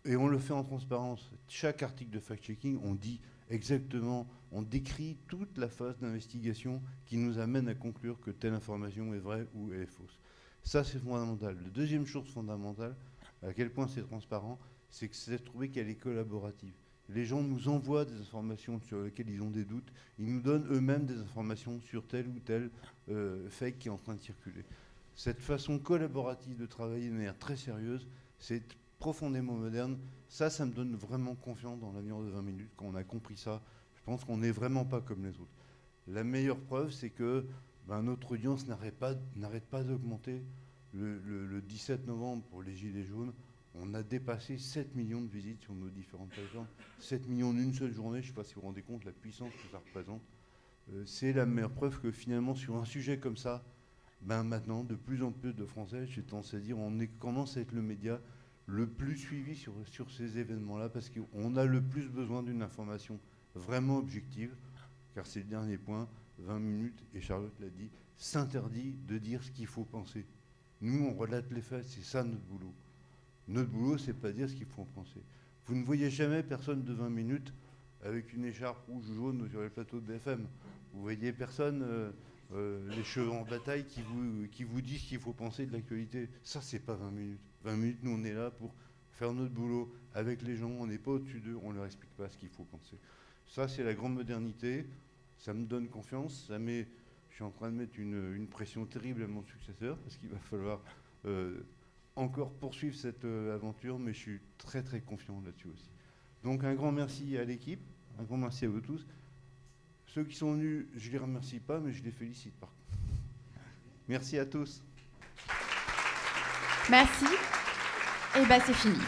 Et on le fait en transparence. Chaque article de fact-checking, on dit exactement, on décrit toute la phase d'investigation qui nous amène à conclure que telle information est vraie ou elle est fausse. Ça, c'est fondamental. La deuxième chose fondamentale, à quel point c'est transparent, c'est que c'est de trouver qu'elle est collaborative. Les gens nous envoient des informations sur lesquelles ils ont des doutes. Ils nous donnent eux-mêmes des informations sur tel ou tel fake qui est en train de circuler. Cette façon collaborative de travailler de manière très sérieuse, c'est profondément moderne. Ça me donne vraiment confiance dans l'avenir de 20 minutes. Quand on a compris ça, je pense qu'on n'est vraiment pas comme les autres. La meilleure preuve, c'est que notre audience n'arrête pas d'augmenter. Le 17 novembre, pour les Gilets jaunes, on a dépassé 7 millions de visites sur nos différentes plateformes. 7 millions en une seule journée, je ne sais pas si vous vous rendez compte la puissance que ça représente. C'est la meilleure preuve que finalement, sur un sujet comme ça, maintenant, de plus en plus de Français, j'ai tendance à dire, on commence à être le média le plus suivi sur ces événements-là, parce qu'on a le plus besoin d'une information vraiment objective, car c'est le dernier point, 20 minutes, et Charlotte l'a dit, s'interdit de dire ce qu'il faut penser. Nous, on relate les faits, c'est ça notre boulot. Notre boulot, c'est pas dire ce qu'il faut penser. Vous ne voyez jamais personne de 20 minutes avec une écharpe rouge ou jaune sur les plateaux de BFM. Vous voyez personne les chevaux en bataille qui vous disent qu'il faut penser de l'actualité. Ça, c'est pas 20 minutes. 20 minutes, nous, on est là pour faire notre boulot avec les gens. On n'est pas au-dessus d'eux, on leur explique pas ce qu'il faut penser. Ça, c'est la grande modernité. Ça me donne confiance. Je suis en train de mettre une pression terrible à mon successeur parce qu'il va falloir encore poursuivre cette aventure, mais je suis très très confiant là-dessus aussi. Donc un grand merci à l'équipe, un grand merci à vous tous. Ceux qui sont venus, je ne les remercie pas, mais je les félicite par contre. Merci à tous. Merci. Et bah c'est fini.